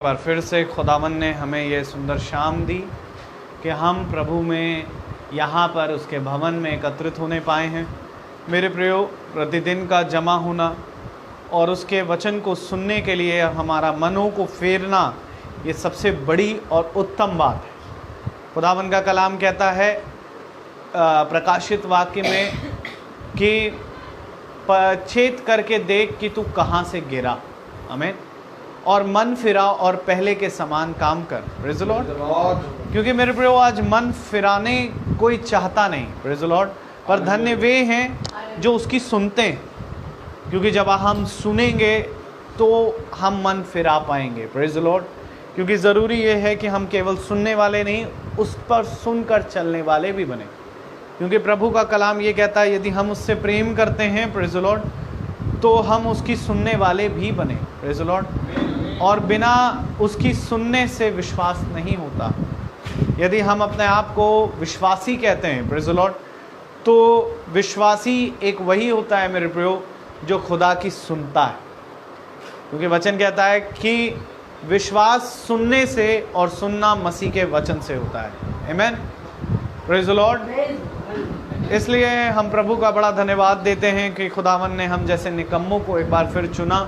बार फिर से खुदावन ने हमें ये सुंदर शाम दी कि हम प्रभु में यहाँ पर उसके भवन में एकत्रित होने पाए हैं। मेरे प्रियो, प्रतिदिन का जमा होना और उसके वचन को सुनने के लिए हमारा मनों को फेरना, ये सबसे बड़ी और उत्तम बात है। खुदावन का कलाम कहता है प्रकाशित वाक्य में कि चेत करके देख कि तू कहाँ से गिरा, आमीन, और मन फिरा और पहले के समान काम कर। Praise the Lord. क्योंकि मेरे प्रियो, आज मन फिराने कोई चाहता नहीं, प्रेज़ द लॉर्ड, पर धन्य वे हैं जो उसकी सुनते हैं, क्योंकि जब हम सुनेंगे तो हम मन फिरा पाएंगे। Praise the Lord. क्योंकि ज़रूरी ये है कि हम केवल सुनने वाले नहीं, उस पर सुनकर चलने वाले भी बने। क्योंकि प्रभु का कलाम ये कहता है, यदि हम उससे प्रेम करते हैं, प्रेज़ द लॉर्ड, तो हम उसकी सुनने वाले भी बने। Praise the Lord. और बिना उसकी सुनने से विश्वास नहीं होता। यदि हम अपने आप को विश्वासी कहते हैं, प्रेज़ द लॉर्ड, तो विश्वासी एक वही होता है मेरे प्रियो जो खुदा की सुनता है। क्योंकि वचन कहता है कि विश्वास सुनने से और सुनना मसीह के वचन से होता है। आमीन, प्रेज़ द लॉर्ड। इसलिए हम प्रभु का बड़ा धन्यवाद देते हैं कि खुदावन ने हम जैसे निकम्मों को एक बार फिर चुना।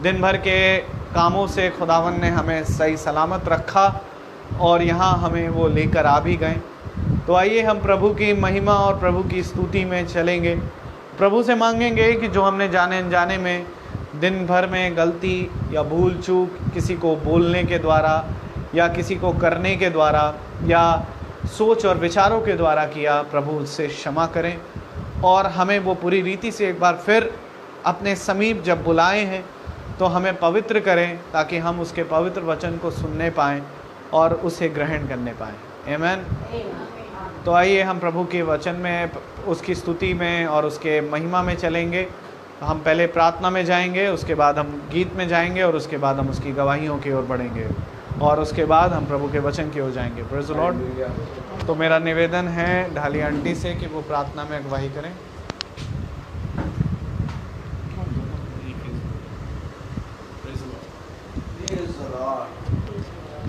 दिन भर के कामों से खुदावन ने हमें सही सलामत रखा और यहाँ हमें वो लेकर आ भी गए। तो आइए हम प्रभु की महिमा और प्रभु की स्तुति में चलेंगे। प्रभु से मांगेंगे कि जो हमने जाने अनजाने में दिन भर में गलती या भूल चूक किसी को बोलने के द्वारा या किसी को करने के द्वारा या सोच और विचारों के द्वारा किया, प्रभु उससे क्षमा करें और हमें वो पूरी रीति से एक बार फिर अपने समीप जब बुलाए हैं तो हमें पवित्र करें, ताकि हम उसके पवित्र वचन को सुनने पाएँ और उसे ग्रहण करने पाएँ। आमीन। तो आइए हम प्रभु के वचन में, उसकी स्तुति में और उसके महिमा में चलेंगे। हम पहले प्रार्थना में जाएंगे, उसके बाद हम गीत में जाएंगे और उसके बाद हम उसकी गवाहियों की ओर बढ़ेंगे और उसके बाद हम प्रभु के वचन की ओर जाएंगे। Praise the Lord. तो मेरा निवेदन है ढाली आंटी से कि वो प्रार्थना में अगुवाही करें।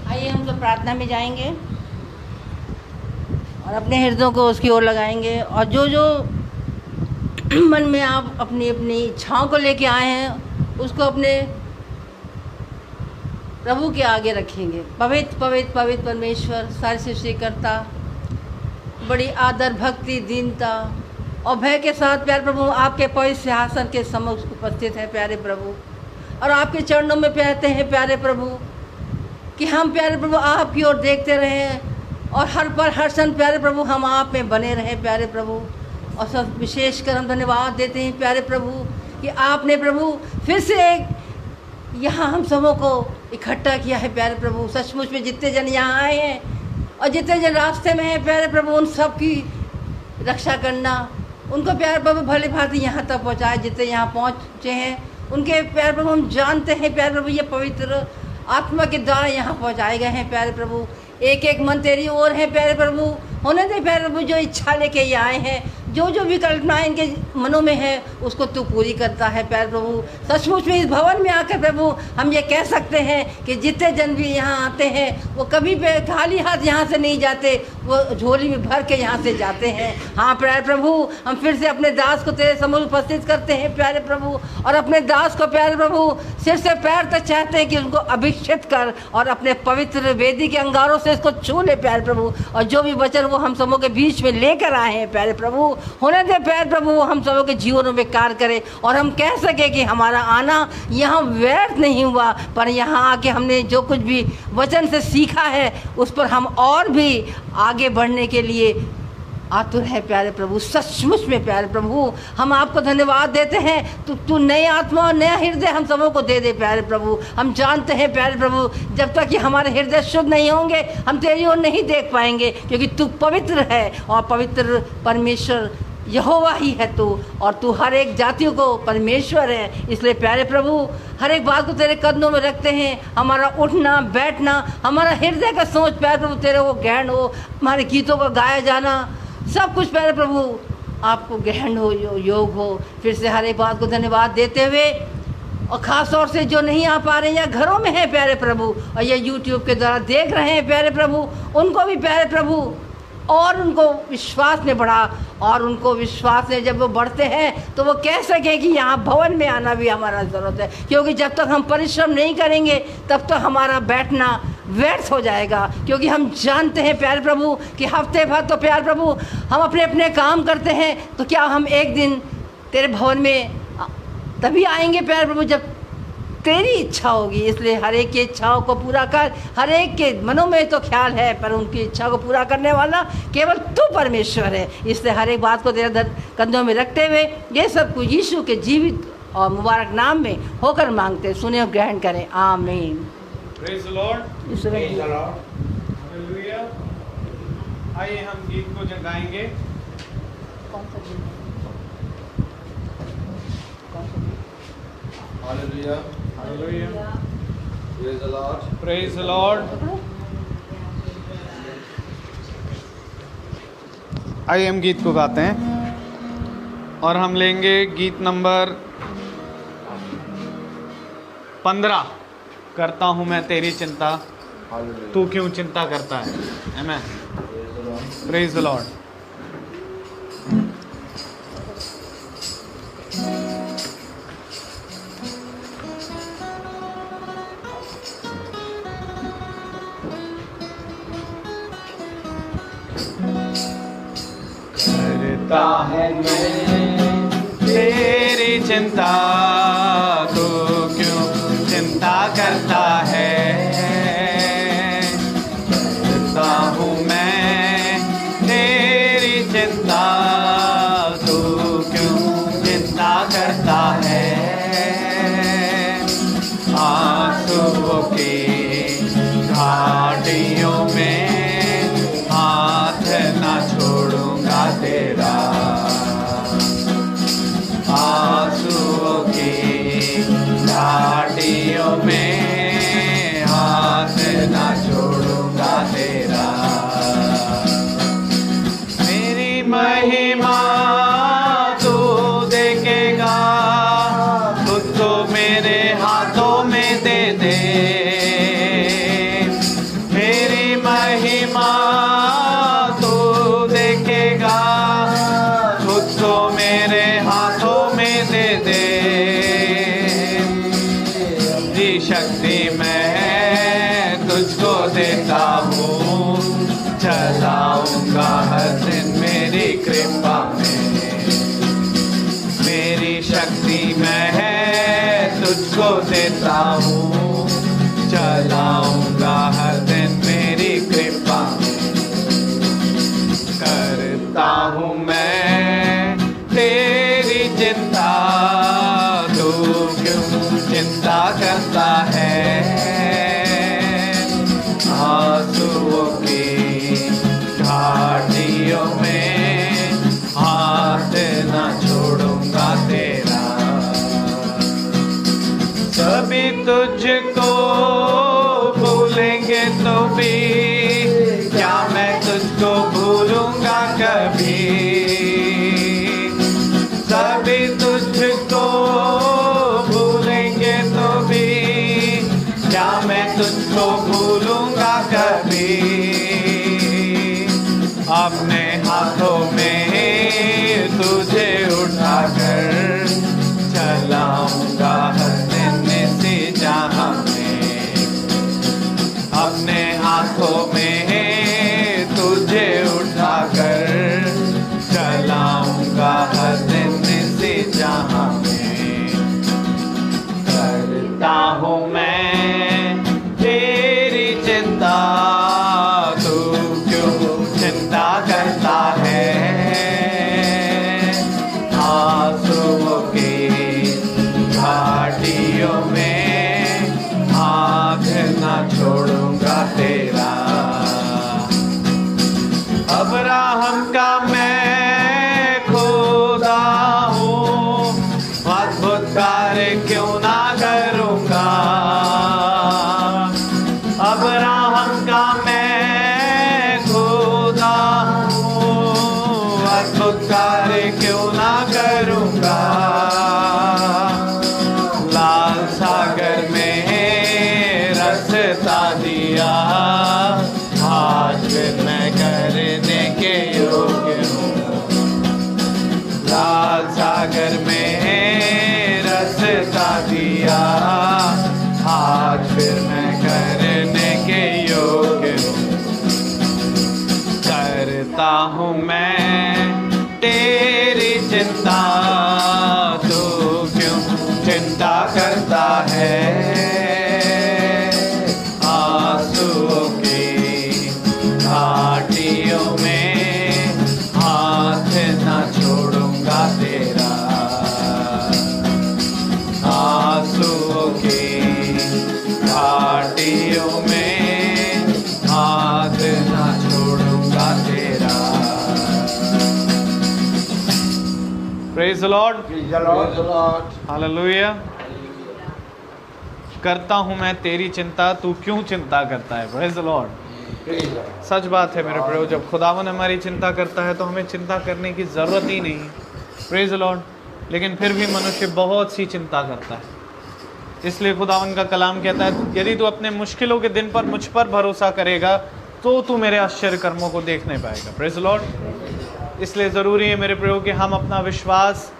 आइए हम लोग प्रार्थना में जाएंगे और अपने हृदयों को उसकी ओर लगाएंगे और जो जो मन में आप अपनी अपनी इच्छाओं को लेके आए हैं उसको अपने प्रभु के आगे रखेंगे। पवित्र पवित्र पवित्र परमेश्वर, सारी सृष्टिकर्ता, बड़ी आदर भक्ति दीनता और भय के साथ प्यारे प्रभु आपके पवित्र सिंहासन के सम्मुख उपस्थित है प्यारे प्रभु, और आपके चरणों में कहते हैं प्यारे प्रभु कि हम प्यारे प्रभु आपकी ओर देखते रहें और हर पर हर क्षण प्यारे प्रभु हम आप में बने रहें प्यारे प्रभु। और सब विशेषकर हम धन्यवाद देते हैं प्यारे प्रभु कि आपने प्रभु फिर से यहाँ हम सबों को इकट्ठा किया है प्यारे प्रभु। सचमुच में जितने जन यहाँ आए हैं और जितने जन रास्ते में हैं प्यारे प्रभु, उन सब की रक्षा करना, उनको प्यारे प्रभु भली भांति यहाँ तक पहुँचाए। जितने यहाँ पहुँचे हैं उनके प्यारे प्रभु हम जानते हैं प्यारे प्रभु ये पवित्र आत्मा के द्वारा यहाँ पहुँचाए गए हैं प्यारे प्रभु। एक एक मन तेरी ओर है प्यारे प्रभु, होने दे प्यारे प्रभु जो इच्छा लेके ये आए हैं, जो जो विकल्पनाएं इनके मनों में है उसको तू पूरी करता है प्यारे प्रभु। सचमुच में इस भवन में आकर प्रभु हम ये कह सकते हैं कि जितने जन भी यहाँ आते हैं वो कभी भी खाली हाथ यहाँ से नहीं जाते, वो झोली में भर के यहाँ से जाते हैं। हाँ प्यारे प्रभु, हम फिर से अपने दास को तेरे सम्मुख उपस्थित करते हैं प्यारे प्रभु, और अपने दास को प्यारे प्रभु सिर से पैर तक चाहते हैं कि उनको अभिषेक कर और अपने पवित्र वेदी के अंगारों से इसको छू ले प्यारे प्रभु। और जो भी वचन वो हम सबों के बीच में लेकर आए हैं प्यारे प्रभु, होने दे प्यारे प्रभु हम सबों के जीवनों में कार्य करे और हम कह सके कि हमारा आना यहाँ व्यर्थ नहीं हुआ, पर यहाँ आके हमने जो कुछ भी वचन से सीखा है उस पर हम और भी आगे बढ़ने के लिए आतुर है प्यारे प्रभु। सचमुच में प्यारे प्रभु हम आपको धन्यवाद देते हैं। तू नई आत्मा और नया हृदय हम सबों को दे दे प्यारे प्रभु। हम जानते हैं प्यारे प्रभु जब तक कि हमारे हृदय शुद्ध नहीं होंगे हम तेरी ओर नहीं देख पाएंगे, क्योंकि तू पवित्र है और पवित्र परमेश्वर यहोवा ही है तू, और तू हर एक जातियों को परमेश्वर है। इसलिए प्यारे प्रभु हर एक बात को तेरे कदमों में रखते हैं। हमारा उठना बैठना, हमारा हृदय का सोच प्यारे प्रभु तेरे वो ग्रहण हो, हमारे गीतों का गाया जाना, सब कुछ प्यारे प्रभु आपको ग्रहण हो, योग हो। फिर से हर एक बात को धन्यवाद देते हुए और ख़ास तौर से जो नहीं आ पा रहे हैं या घरों में हैं प्यारे प्रभु, और ये यूट्यूब के द्वारा देख रहे हैं प्यारे प्रभु, उनको भी प्यारे प्रभु और उनको विश्वास में बढ़ा, और उनको विश्वास में जब वो बढ़ते हैं तो वो कह सकें कि यहाँ भवन में आना भी हमारा ज़रूरत है, क्योंकि जब तक हम परिश्रम नहीं करेंगे तब तक हमारा बैठना व्यर्थ हो जाएगा। क्योंकि हम जानते हैं प्यारे प्रभु कि हफ्ते भर तो प्यारे प्रभु हम अपने अपने काम करते हैं, तो क्या हम एक दिन तेरे भवन में तभी आएंगे प्यारे प्रभु जब तेरी इच्छा होगी। इसलिए हर एक की इच्छाओं को पूरा कर, हर एक के मनों में तो ख्याल है पर उनकी इच्छा को पूरा करने वाला केवल तू परमेश्वर है। इसलिए हर एक बात को तेरे कंधों में रखते हुए ये सब कुछ यीशु के जीवित और मुबारक नाम में होकर मांगते, सुने और ग्रहण करें, आमीन। Praise the Lord. Hallelujah. आइए हम गीत को गाएंगे। Hallelujah. Hallelujah. Praise the Lord. Praise the Lord. आइए हम गीत को गाते हैं और हम लेंगे गीत नंबर 15, करता हूँ मैं तेरी चिंता, Hallelujah. तू क्यों चिंता करता है। आमेन। Praise the Lord. Praise the Lord. करता हूँ मैं तेरी चिंता, तू क्यों चिंता करता है। करता हूँ मैं तेरी चिंता, तू क्यों चिंता करता है। आंसुओं की घाटियों में हाथ न छोड़ूंगा तेरा। आंसुओं की घाटियों में हाथ न छोड़ूंगा तेरा। मेरी महिमा तू देखेगा, खुद को मेरे हाथों में दे दे। मेरी महिमा तू देखेगा, खुद को मेरे हाथों में दे दे। जी शक्ति मैं तुझको देता हूँ, चलाऊंगा हर दिन मेरी कृपा में। मेरी शक्ति मैं तुझको देता हूँ, चलाऊंगा हर दिन मेरी कृपा में। करता हूँ मैं तेरी चिंता, तू क्यों चिंता करता है। आंसुओं की घाटियों में हाथ न छोड़ूंगा तेरा। सभी तुझको भूलेंगे तो भी क्या मैं तुझको भूलूंगा कभी। सभी तुझको भूलेंगे तो भी क्या मैं तुझको भूलूंगा कभी। अपने हाथों में तुझे उठाकर चलाऊंगा हर दिन से जहां में। अपने हाथों में तुझे उठाकर चलाऊंगा हर दिन से जहां में। करता हूँ मैं तेरी चिंता, तू क्यों चिंता करता है। आंसुओं की घाटियों में हाथ न छोड़ूंगा तेरा। सा दिया, आज फिर मैं करने के योग्य हूँ। लाल सागर में रास्ता दिया, आज फिर मैं करने के योग्य हूँ। करता हूँ मैं तेरी चिंता, तू क्यों चिंता करता है। आंसुओं की घाटियों में हाथ न छोड़ूंगा तेरा। आंसुओं की घाटियों में हाथ न छोड़ूंगा तेरा। Praise the Lord. Praise the Lord. Hallelujah. करता हूँ मैं तेरी चिंता, तू क्यों चिंता करता है। Praise the Lord. Praise the Lord. सच बात है मेरे प्रियो, जब खुदावन हमारी चिंता करता है तो हमें चिंता करने की ज़रूरत ही नहीं। Praise the Lord. लेकिन फिर भी मनुष्य बहुत सी चिंता करता है। इसलिए खुदावन का कलाम कहता है, यदि तू अपने मुश्किलों के दिन पर मुझ पर भरोसा करेगा तो तू मेरे आश्चर्य कर्मों को देख नहीं पाएगा। Praise the Lord. इसलिए ज़रूरी है मेरे प्रियो कि हम अपना विश्वास,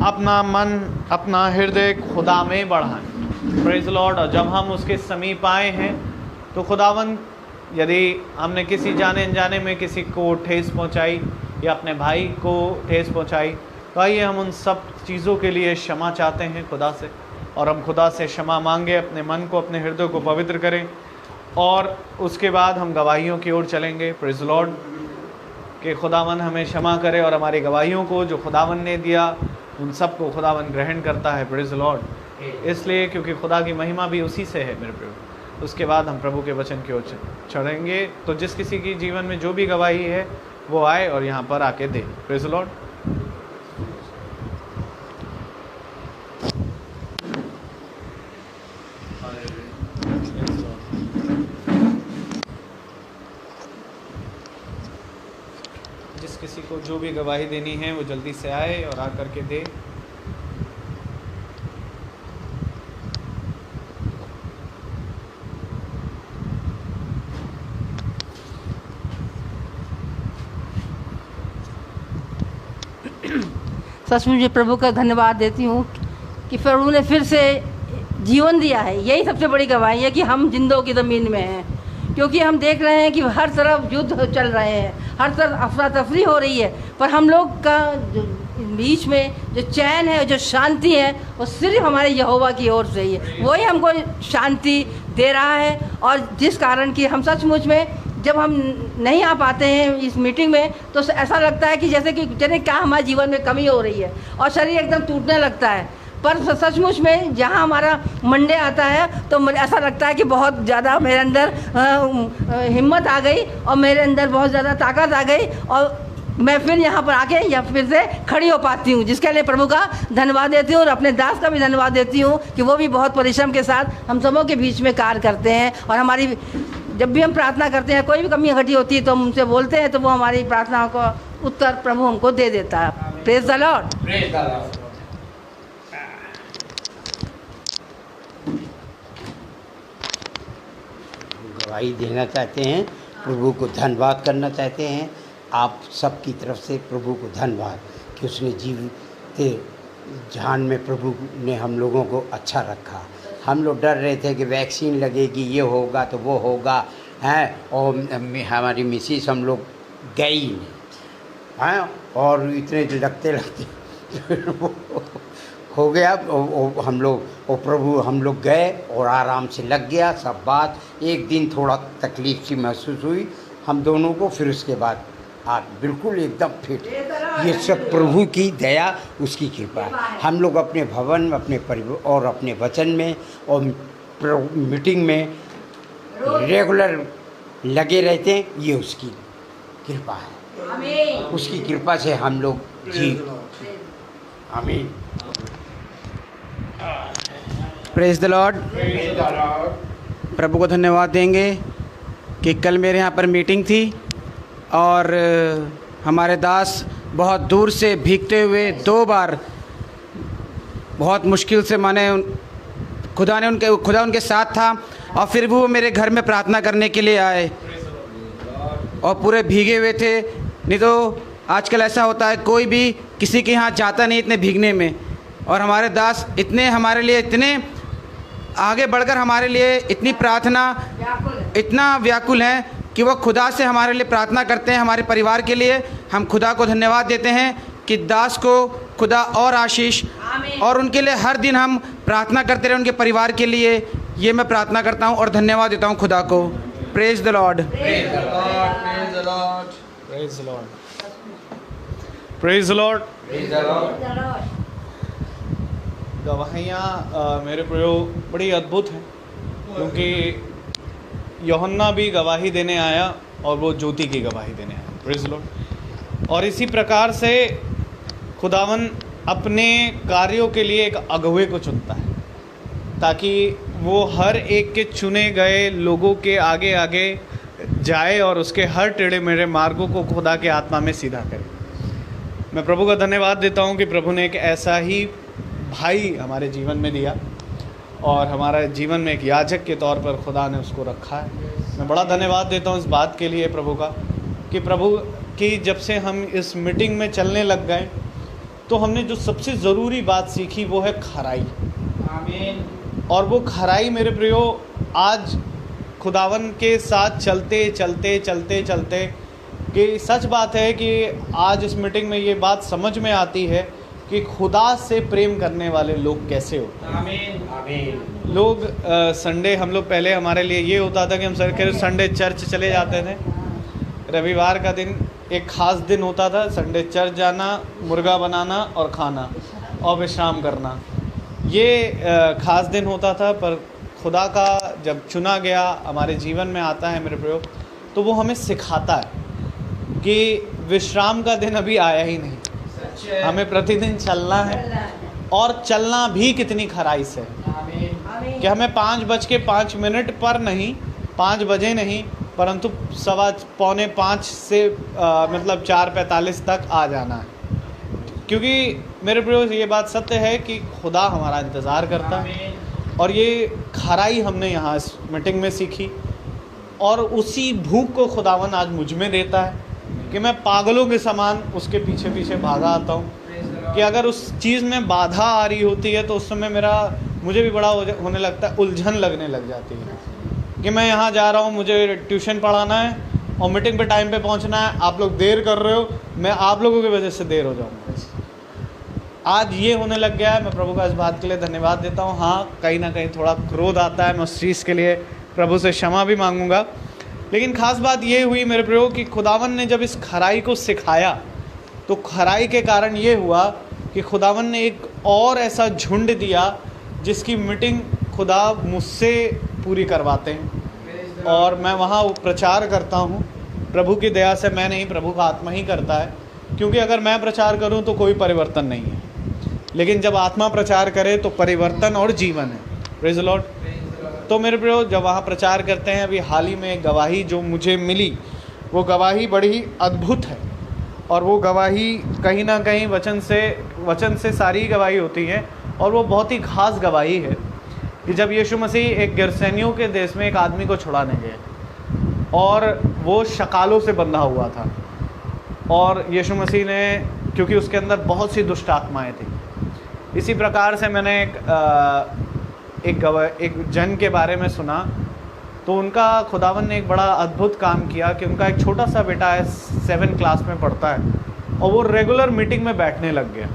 अपना मन, अपना हृदय खुदा में बढ़ाएं। Praise the Lord. और जब हम उसके समीप आए हैं तो खुदावन, यदि हमने किसी जाने अनजाने में किसी को ठेस पहुंचाई या अपने भाई को ठेस पहुंचाई, तो आइए हम उन सब चीज़ों के लिए क्षमा चाहते हैं खुदा से, और हम खुदा से क्षमा मांगे, अपने मन को, अपने हृदय को पवित्र करें, और उसके बाद हम गवाहियों की ओर चलेंगे। Praise the Lord. कि खुदावन हमें क्षमा करे और हमारी गवाहियों को जो खुदावन ने दिया उन सब को खुदावन ग्रहण करता है। Praise the Lord. इसलिए क्योंकि खुदा की महिमा भी उसी से है मेरे प्रियो। उसके बाद हम प्रभु के वचन की ओर चढ़ेंगे। तो जिस किसी की जीवन में जो भी गवाही है वो आए और यहाँ पर आके दे। Praise the Lord. जिस किसी को जो भी गवाही देनी है वो जल्दी से आए और आकर के दे। सचमुच मैं प्रभु का धन्यवाद देती हूँ कि प्रभु ने फिर से जीवन दिया है। यही सबसे बड़ी गवाही है कि हम जिंदों की ज़मीन में हैं, क्योंकि हम देख रहे हैं कि हर तरफ युद्ध चल रहे हैं, हर तरफ अफरा तफरी हो रही है, पर हम लोग का जो बीच में जो चैन है, जो शांति है, वो सिर्फ हमारे यहोवा की ओर से ही है। वही हमको शांति दे रहा है। और जिस कारण कि हम सचमुच में जब हम नहीं आ पाते हैं इस मीटिंग में तो ऐसा लगता है कि जैसे क्या हमारे जीवन में कमी हो रही है और शरीर एकदम टूटने लगता है। पर सचमुच में जहाँ हमारा मंडे आता है तो ऐसा लगता है कि बहुत ज़्यादा मेरे अंदर हिम्मत आ गई और मेरे अंदर बहुत ज़्यादा ताकत आ गई और मैं फिर यहाँ पर आके या फिर से खड़ी हो पाती हूँ, जिसके लिए प्रभु का धन्यवाद देती हूँ और अपने दास का भी धन्यवाद देती हूँ कि वो भी बहुत परिश्रम के साथ हम सबों के बीच में कार्य करते हैं। और हमारी जब भी हम प्रार्थना करते हैं, कोई भी कमी घटी होती है तो हम उनसे बोलते हैं, तो वो हमारी प्रार्थनाओं का उत्तर प्रभु हमको दे देता है। Praise the Lord. Praise the Lord. गवाही देना चाहते हैं, प्रभु को धन्यवाद करना चाहते हैं। आप सबकी तरफ से प्रभु को धन्यवाद कि उसने जीवते जहान में प्रभु ने हम लोगों को अच्छा रखा। हम लोग डर रहे थे कि वैक्सीन लगेगी, ये होगा तो वो होगा, हैं, और हमारी मिसिस हम लोग गई नहीं, हैं, और इतने लगते वो हो गया। हम लोग प्रभु हम लोग गए और आराम से लग गया सब बात। एक दिन थोड़ा तकलीफ सी महसूस हुई हम दोनों को, फिर उसके बाद आप बिल्कुल एकदम फिट। ये सब प्रभु की दया, उसकी कृपा है। हम लोग अपने भवन में, अपने परिवार और अपने वचन में और मीटिंग में रेगुलर लगे रहते हैं, ये उसकी कृपा है। उसकी कृपा से हम लोग जी। आमीन। Praise the Lord. प्रभु को धन्यवाद देंगे कि कल मेरे यहाँ पर मीटिंग थी और हमारे दास बहुत दूर से भीगते हुए 2 बार बहुत मुश्किल से, माने खुदा उनके साथ था और फिर भी वो मेरे घर में प्रार्थना करने के लिए आए और पूरे भीगे हुए थे। नहीं तो आजकल ऐसा होता है कोई भी किसी के यहाँ जाता नहीं इतने भीगने में, और हमारे दास इतने हमारे लिए इतने आगे बढ़कर हमारे लिए इतनी प्रार्थना इतना व्याकुल हैं कि वो खुदा से हमारे लिए प्रार्थना करते हैं, हमारे परिवार के लिए। हम खुदा को धन्यवाद देते हैं कि दास को खुदा और आशीष और उनके लिए हर दिन हम प्रार्थना करते रहे उनके परिवार के लिए। ये मैं प्रार्थना करता हूँ और धन्यवाद देता हूँ खुदा को। Praise the lord. Praise lord. Praise lord. गवाहियाँ मेरे प्रयोग बड़ी अद्भुत हैं, क्योंकि यूहन्ना भी गवाही देने आया और वो ज्योति की गवाही देने आया। Praise Lord. और इसी प्रकार से खुदावन अपने कार्यों के लिए एक अगुवे को चुनता है, ताकि वो हर एक के चुने गए लोगों के आगे आगे जाए और उसके हर टेढ़े मेढ़े मार्गों को खुदा के आत्मा में सीधा करे। मैं प्रभु का धन्यवाद देता हूँ कि प्रभु ने एक ऐसा ही भाई हमारे जीवन में दिया और हमारा जीवन में एक याजक के तौर पर खुदा ने उसको रखा है। मैं बड़ा धन्यवाद देता हूँ इस बात के लिए प्रभु का, कि प्रभु की जब से हम इस मीटिंग में चलने लग गए तो हमने जो सबसे ज़रूरी बात सीखी वो है खराई। आमीन। और वो खराई मेरे प्रियो आज खुदावन के साथ चलते चलते चलते चलते कि सच बात है कि आज इस मीटिंग में ये बात समझ में आती है कि खुदा से प्रेम करने वाले लोग कैसे होते हैं। आमीन। आमीन। लोग संडे हम लोग पहले हमारे लिए ये होता था कि हम संडे चर्च चले जाते थे। रविवार का दिन एक ख़ास दिन होता था, संडे चर्च जाना, मुर्गा बनाना और खाना और विश्राम करना, ये ख़ास दिन होता था। पर खुदा का जब चुना गया हमारे जीवन में आता है मेरे प्रयोग, तो वो हमें सिखाता है कि विश्राम का दिन अभी आया ही नहीं, हमें प्रतिदिन चलना है और चलना भी कितनी खराई से, कि हमें 5:05 पर नहीं, 5 बजे नहीं, परंतु 4:45 से मतलब 4:45 तक आ जाना है। क्योंकि मेरे प्रयोग ये बात सत्य है कि खुदा हमारा इंतज़ार करता है, और ये खराई हमने यहाँ इस मीटिंग में सीखी। और उसी भूख को खुदावन आज मुझ में देता है कि मैं पागलों के समान उसके पीछे पीछे भागा आता हूँ। कि अगर उस चीज़ में बाधा आ रही होती है तो उस समय मुझे भी बड़ा होने लगता है, उलझन लगने लग जाती है कि मैं यहाँ जा रहा हूँ, मुझे ट्यूशन पढ़ाना है और मीटिंग पे टाइम पे पहुँचना है, आप लोग देर कर रहे हो, मैं आप लोगों की वजह से देर हो जाऊँगा। आज ये होने लग गया है। मैं प्रभु का इस बात के लिए धन्यवाद देता हूँ। हाँ, कहीं ना कहीं थोड़ा क्रोध आता है, मैं उस चीज़ के लिए प्रभु से क्षमा भी मांगूंगा। लेकिन ख़ास बात ये हुई मेरे प्रयोग कि खुदावन ने जब इस खराई को सिखाया, तो खराई के कारण ये हुआ कि खुदावन ने एक और ऐसा झुंड दिया जिसकी मीटिंग खुदा मुझसे पूरी करवाते हैं, और मैं वहाँ प्रचार करता हूँ। प्रभु की दया से मैं नहीं, प्रभु का आत्मा ही करता है। क्योंकि अगर मैं प्रचार करूँ तो कोई परिवर्तन नहीं है, लेकिन जब आत्मा प्रचार करे तो परिवर्तन और जीवन है। Praise the Lord. तो मेरे प्रियो, जब वहाँ प्रचार करते हैं, अभी हाल ही में एक गवाही जो मुझे मिली, वो गवाही बड़ी अद्भुत है। और वो गवाही कहीं ना कहीं वचन से सारी गवाही होती है, और वो बहुत ही ख़ास गवाही है कि जब यीशु मसीह एक गिरसेनियों के देश में एक आदमी को छुड़ाने गए और वो शकालों से बंधा हुआ था, और यीशु मसीह ने, क्योंकि उसके अंदर बहुत सी दुष्ट आत्माएँ थी। इसी प्रकार से मैंने एक जन के बारे में सुना, तो उनका खुदावन ने एक बड़ा अद्भुत काम किया कि उनका एक छोटा सा बेटा है, 7 क्लास में पढ़ता है, और वो रेगुलर मीटिंग में बैठने लग गया।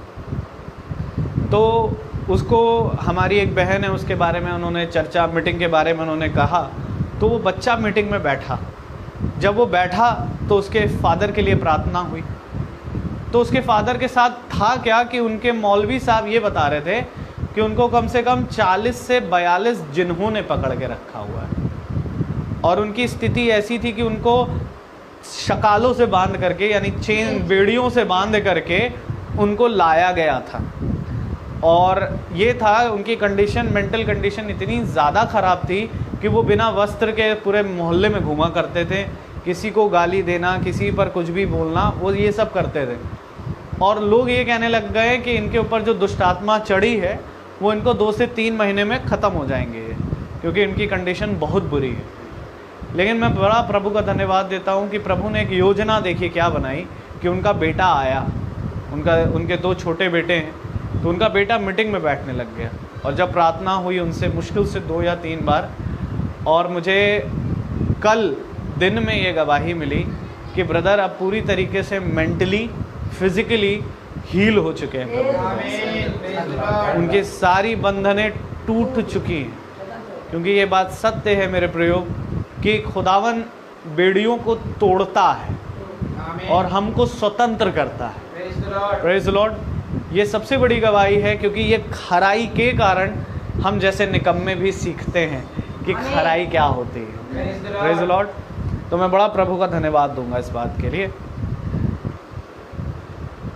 तो उसको हमारी एक बहन है, उसके बारे में उन्होंने चर्चा, मीटिंग के बारे में उन्होंने कहा, तो वो बच्चा मीटिंग में बैठा। जब वो बैठा तो उसके फादर के लिए प्रार्थना हुई। तो उसके फादर के साथ था क्या कि उनके मौलवी साहब ये बता रहे थे कि उनको कम से कम 40 से 42 जिन्हों ने पकड़ के रखा हुआ है, और उनकी स्थिति ऐसी थी कि उनको शकालों से बांध करके, यानी चेन बेड़ियों से बांध करके उनको लाया गया था। और ये था उनकी कंडीशन, मेंटल कंडीशन इतनी ज़्यादा ख़राब थी कि वो बिना वस्त्र के पूरे मोहल्ले में घूमा करते थे। किसी को गाली देना, किसी पर कुछ भी बोलना, वो ये सब करते थे। और लोग ये कहने लग गए कि इनके ऊपर जो दुष्ट आत्मा चढ़ी है वो इनको 2 से 3 महीने में ख़त्म हो जाएंगे, क्योंकि इनकी कंडीशन बहुत बुरी है। लेकिन मैं बड़ा प्रभु का धन्यवाद देता हूँ कि प्रभु ने एक योजना देखिए क्या बनाई कि उनका बेटा आया, उनके 2 छोटे बेटे हैं, तो उनका बेटा मीटिंग में बैठने लग गया और जब प्रार्थना हुई उनसे मुश्किल से 2 या 3 बार, और मुझे कल दिन में ये गवाही मिली कि ब्रदर अब पूरी तरीके से मेंटली फिजिकली हील हो चुके हैं। उनकी सारी बंधनें टूट चुकी हैं, क्योंकि ये बात सत्य है मेरे प्रियो कि खुदावन बेड़ियों को तोड़ता है और हमको स्वतंत्र करता है। Praise the Lord. ये सबसे बड़ी गवाही है, क्योंकि ये खराई के कारण हम जैसे निकम्मे भी सीखते हैं कि खराई क्या होती है। Praise the Lord. तो मैं बड़ा प्रभु का धन्यवाद दूंगा इस बात के लिए।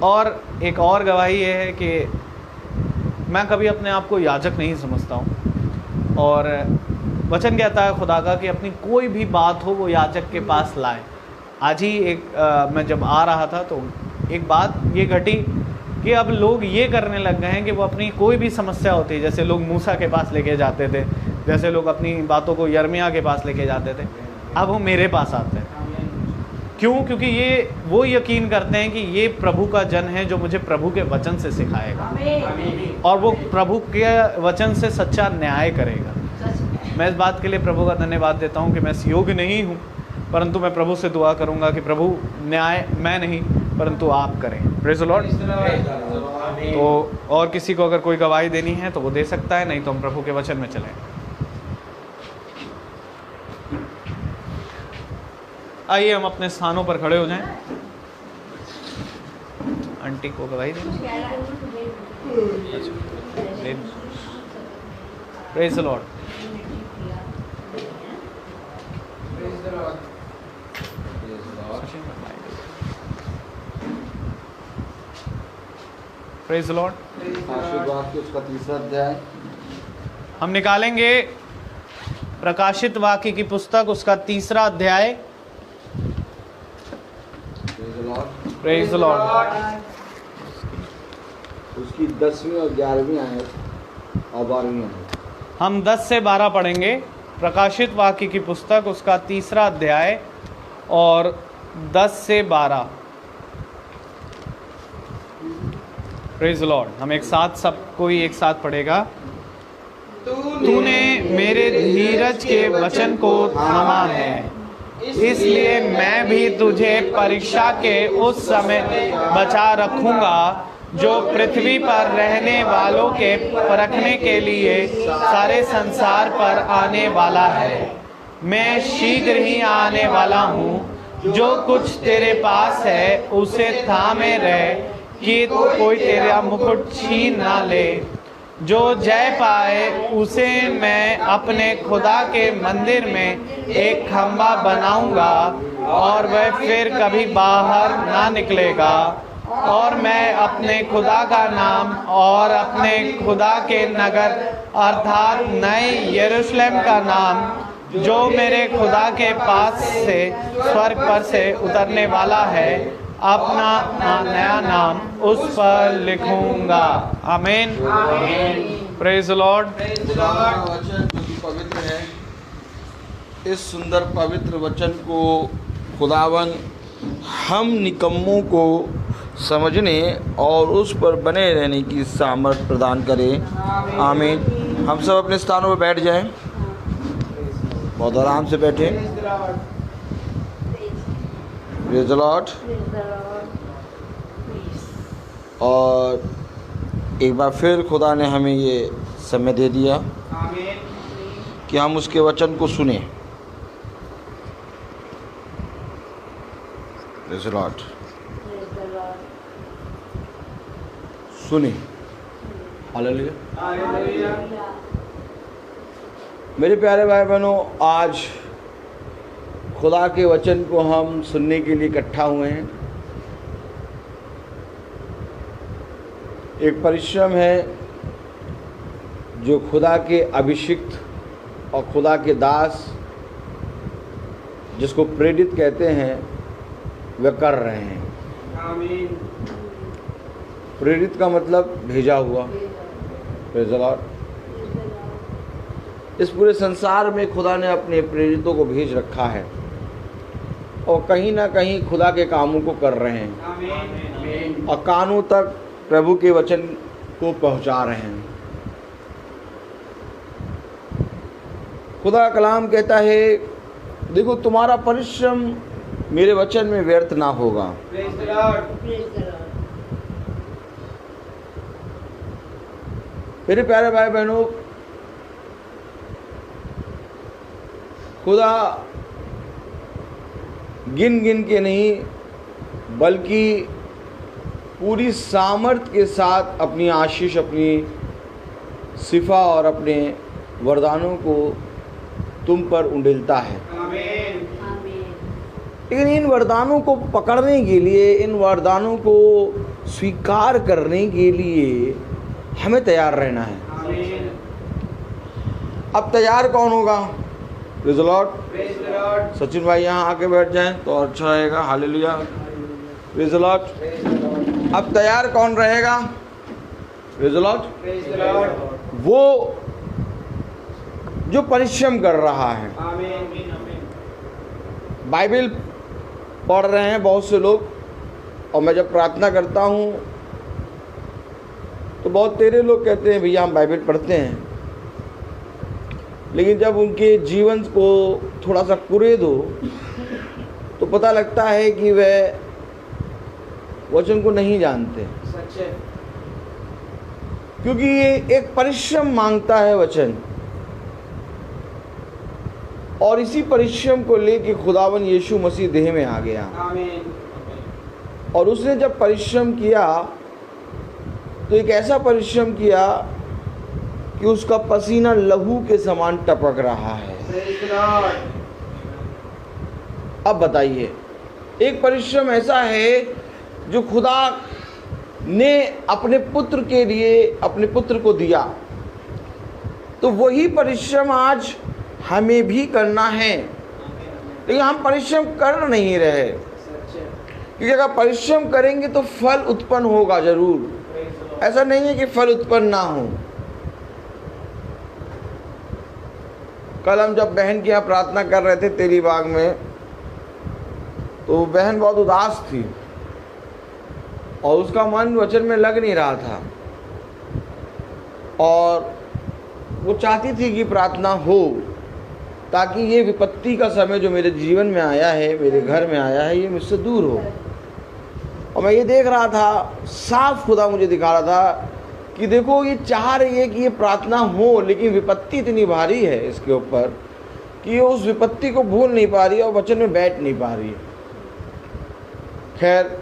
और एक और गवाही ये है कि मैं कभी अपने आप को याजक नहीं समझता हूँ, और वचन कहता है खुदा का कि अपनी कोई भी बात हो वो याजक के पास लाए। आज ही मैं जब आ रहा था तो एक बात ये घटी कि अब लोग ये करने लग गए हैं कि वो अपनी कोई भी समस्या होती है, जैसे लोग मूसा के पास लेके जाते थे, जैसे लोग अपनी बातों को यर्मिया के पास लेके जाते थे, अब वो मेरे पास आते हैं। क्यों? क्योंकि ये वो यकीन करते हैं कि ये प्रभु का जन है जो मुझे प्रभु के वचन से सिखाएगा और वो प्रभु के वचन से सच्चा न्याय करेगा। मैं इस बात के लिए प्रभु का धन्यवाद देता हूँ कि मैं इस योग्य नहीं हूँ, परंतु मैं प्रभु से दुआ करूँगा कि प्रभु न्याय मैं नहीं परंतु आप करें। Praise the Lord. तो और किसी को अगर कोई गवाही देनी है तो वो दे सकता है, नहीं तो हम प्रभु के वचन में चलें। आइए हम अपने स्थानों पर खड़े हो जाएं। आंटी को गवाही देनी। Praise the Lord. Praise the Lord. आशीर्वाद के उसका 3रा अध्याय हम निकालेंगे प्रकाशित वाक्य की पुस्तक, उसका 3रा अध्याय। Praise the Lord. उसकी 10वीं और 11वीं आयत और 12वीं आयत। हम 10 से 12 पढ़ेंगे। प्रकाशित वाक्य की पुस्तक, उसका 3रा अध्याय और 10 से 12। Praise the Lord. हम एक साथ, सब कोई एक साथ पढ़ेगा। तूने मेरे धीरज के वचन को थामा है, इसलिए मैं भी तुझे परीक्षा के उस समय बचा रखूंगा जो पृथ्वी पर रहने वालों के परखने के लिए सारे संसार पर आने वाला है। मैं शीघ्र ही आने वाला हूँ। जो कुछ तेरे पास है उसे थामे रह कि कोई तेरा मुकुट छीन ना ले। जो जय पाए उसे मैं अपने खुदा के मंदिर में एक खंभा बनाऊंगा और वह फिर कभी बाहर ना निकलेगा। और मैं अपने खुदा का नाम और अपने खुदा के नगर अर्थात नए यरूशलेम का नाम जो मेरे खुदा के पास से स्वर्ग पर से उतरने वाला है, अपना नया नाम उस पर लिखूंगा। आमीन। Praise the Lord. वचन जो कि पवित्र है, इस सुंदर पवित्र वचन को खुदावन हम निकम्मों को समझने और उस पर बने रहने की सामर्थ प्रदान करे। आमीन। हम सब अपने स्थानों पर बैठ जाएं, बहुत आराम से बैठें। Praise the Lord. और एक बार फिर खुदा ने हमें ये समय दे दिया कि हम उसके वचन को सुने। Praise the Lord. सुने। हालेलुया। मेरे प्यारे भाई बहनों, आज खुदा के वचन को हम सुनने के लिए इकट्ठा हुए हैं। एक परिश्रम है जो खुदा के अभिषिक्त और खुदा के दास, जिसको प्रेरित कहते हैं, वे कर रहे हैं। आमीन। प्रेरित का मतलब भेजा हुआ। Praise the Lord. इस पूरे संसार में खुदा ने अपने प्रेरितों को भेज रखा है और कहीं ना कहीं खुदा के कामों को कर रहे हैं और कानों तक प्रभु के वचन को पहुंचा रहे हैं। खुदा का कलाम कहता है, देखो तुम्हारा परिश्रम मेरे वचन में व्यर्थ ना होगा। मेरे प्यारे भाई बहनों, खुदा गिन गिन के नहीं बल्कि पूरी सामर्थ के साथ अपनी आशीष, अपनी सिफा और अपने वरदानों को तुम पर उंडेलता है। लेकिन इन वरदानों को पकड़ने के लिए, इन वरदानों को स्वीकार करने के लिए हमें तैयार रहना है। अब तैयार कौन होगा? Praise the Lord. सचिन भाई यहाँ आके बैठ जाएं तो अच्छा रहेगा। Hallelujah, praise the lord. अब तैयार कौन रहेगा? Praise the Lord. वो जो परिश्रम कर रहा है। बाइबल पढ़ रहे हैं बहुत से लोग, और मैं जब प्रार्थना करता हूँ तो बहुत तेरे लोग कहते हैं भैया हम बाइबल पढ़ते हैं, लेकिन जब उनके जीवन को थोड़ा सा कुरेद हो तो पता लगता है कि वह वचन को नहीं जानते। क्योंकि ये एक परिश्रम मांगता है वचन, और इसी परिश्रम को लेके खुदावन यीशु मसीह देह में आ गया। और उसने जब परिश्रम किया तो एक ऐसा परिश्रम किया कि उसका पसीना लहू के समान टपक रहा है। अब बताइए, एक परिश्रम ऐसा है जो खुदा ने अपने पुत्र के लिए अपने पुत्र को दिया, तो वही परिश्रम आज हमें भी करना है। लेकिन हम परिश्रम कर नहीं रहे, क्योंकि अगर परिश्रम करेंगे तो फल उत्पन्न होगा जरूर। ऐसा नहीं है कि फल उत्पन्न ना हो। कल हम जब बहन के यहाँ प्रार्थना कर रहे थे तेली बाग में, तो बहन बहुत उदास थी और उसका मन वचन में लग नहीं रहा था, और वो चाहती थी कि प्रार्थना हो ताकि ये विपत्ति का समय जो मेरे जीवन में आया है, मेरे घर में आया है, ये मुझसे दूर हो। और मैं ये देख रहा था, साफ खुदा मुझे दिखा रहा था कि देखो ये चाह रही है कि ये प्रार्थना हो, लेकिन विपत्ति इतनी भारी है इसके ऊपर कि ये उस विपत्ति को भूल नहीं पा रही है और वचन में बैठ नहीं पा रही है। खैर,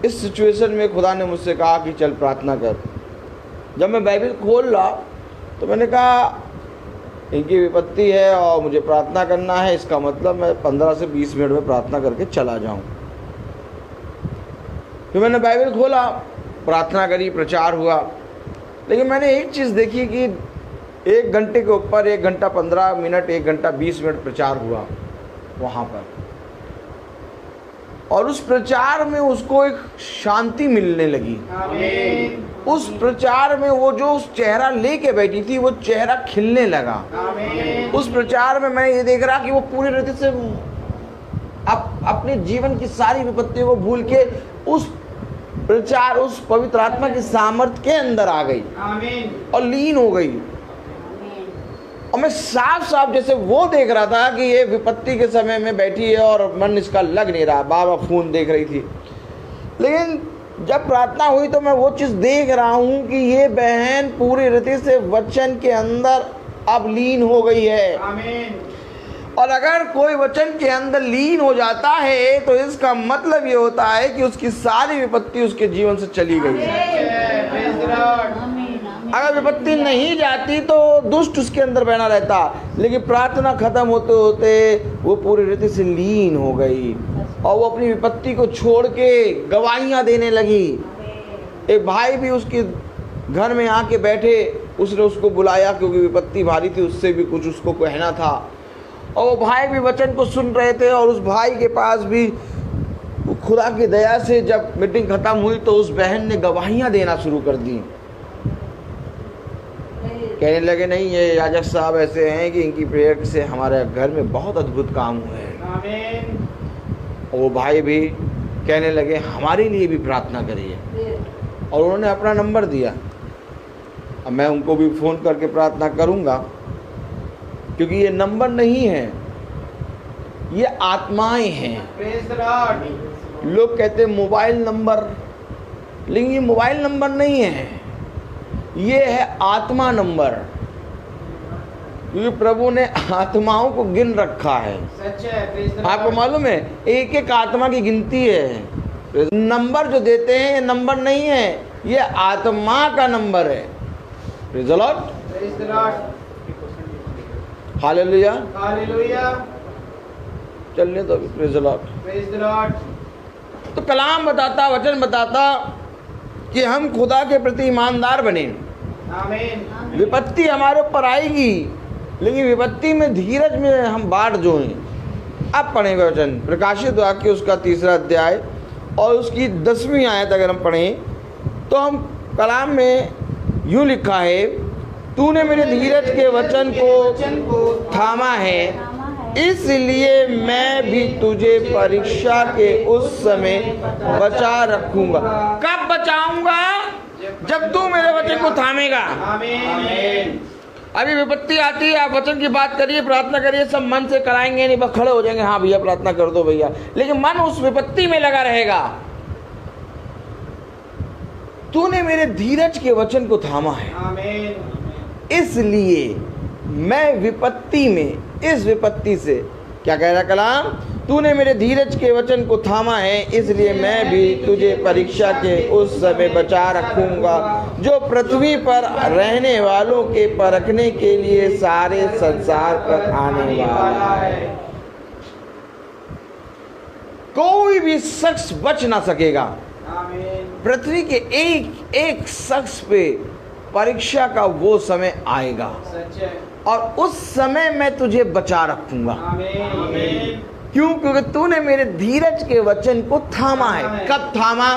इस सिचुएशन में खुदा ने मुझसे कहा कि चल प्रार्थना कर। जब मैं बाइबल खोल रहा तो मैंने कहा इनकी विपत्ति है और मुझे प्रार्थना करना है, इसका मतलब मैं 15 से 20 मिनट में प्रार्थना करके चला जाऊं। फिर मैंने बाइबल खोला, प्रार्थना करी, प्रचार हुआ, लेकिन मैंने एक चीज़ देखी कि 1 घंटे के ऊपर 1 घंटा 15 मिनट, 1 घंटा 20 मिनट प्रचार हुआ वहाँ पर, और उस प्रचार में उसको एक शांति मिलने लगी। उस प्रचार में वो जो उस चेहरा लेके बैठी थी वो चेहरा खिलने लगा। उस प्रचार में मैं ये देख रहा कि वो पूरी रीति से अपने जीवन की सारी विपत्तियों को भूल के उस प्रचार, उस पवित्र आत्मा की सामर्थ्य के अंदर आ गई और लीन हो गई। और मैं साफ साफ जैसे वो देख रहा था कि ये विपत्ति के समय में बैठी है और मन इसका लग नहीं रहा, बाबा फोन देख रही थी। लेकिन जब प्रार्थना हुई तो मैं वो चीज़ देख रहा हूँ कि ये बहन पूरी रीति से वचन के अंदर अब लीन हो गई है। और अगर कोई वचन के अंदर लीन हो जाता है तो इसका मतलब ये होता है कि उसकी सारी विपत्ति उसके जीवन से चली गई है। अगर विपत्ति नहीं जाती तो दुष्ट उसके अंदर बना रहता, लेकिन प्रार्थना खत्म होते होते वो पूरी रीति से लीन हो गई और वो अपनी विपत्ति को छोड़ के गवाहियाँ देने लगी। एक भाई भी उसके घर में आके बैठे, उसने उसको बुलाया क्योंकि विपत्ति भारी थी, उससे भी कुछ उसको कहना था, और वो भाई भी वचन को सुन रहे थे। और उस भाई के पास भी खुदा की दया से जब मीटिंग खत्म हुई तो उस बहन ने गवाहियाँ देना शुरू कर दी। कहने लगे नहीं, ये याजक साहब ऐसे हैं कि इनकी प्रेयर से हमारे घर में बहुत अद्भुत काम हुए हैं। आमीन। और वो भाई भी कहने लगे हमारे लिए भी प्रार्थना करिए, और उन्होंने अपना नंबर दिया। अब मैं उनको भी फ़ोन करके प्रार्थना करूंगा, क्योंकि ये नंबर नहीं है, ये आत्माएं हैं। Praise the Lord. लोग कहते हैं मोबाइल नंबर, लेकिन ये मोबाइल नंबर नहीं है, ये है आत्मा नंबर, क्योंकि प्रभु ने आत्माओं को गिन रखा है। सच है। Praise the Lord. आपको मालूम है एक एक आत्मा की गिनती है। नंबर जो देते हैं ये नंबर नहीं है, ये आत्मा का नंबर है। Praise the lord. Praise the lord. Hallelujah. Hallelujah. चलने दो अभी। Praise the lord. Praise the Lord. तो कलाम बताता, वचन बताता कि हम खुदा के प्रति ईमानदार बने। आमीन। विपत्ति हमारे ऊपर आएगी, लेकिन विपत्ति में धीरज में हम बाट जो हैं। अब पढ़ेंगे वचन प्रकाशित वाक्य उसका 3 अध्याय और उसकी 10वीं आयत अगर हम पढ़ें तो हम कलाम में यूँ लिखा है, तूने मेरे धीरज के वचन को थामा है, इसलिए मैं भी तुझे परीक्षा के उस समय बचा रखूंगा। कब बचाऊंगा? जब तू मेरे वचन को थामेगा। आमीन। अभी विपत्ति आती है, आप वचन की बात करिए, प्रार्थना करिए, सब मन से कराएंगे नहीं, बस खड़े हो जाएंगे, हाँ भैया प्रार्थना कर दो भैया, लेकिन मन उस विपत्ति में लगा रहेगा। तूने मेरे धीरज के वचन को थामा है, आमीन। इसलिए मैं विपत्ति में, इस विपत्ति से क्या कह रहा कलाम, तूने मेरे धीरज के वचन को थामा है, इसलिए मैं भी तुझे परीक्षा के उस समय बचा रखूंगा जो पृथ्वी पर रहने वालों के परखने के लिए सारे संसार पर आने वाला है। कोई भी शख्स बच ना सकेगा। आमीन। पृथ्वी के एक एक शख्स पे परीक्षा का वो समय आएगा, सच है। और उस समय मैं तुझे बचा रखूंगा। आमीन। क्यों? क्योंकि तूने मेरे धीरज के वचन को थामा है। कब थामा?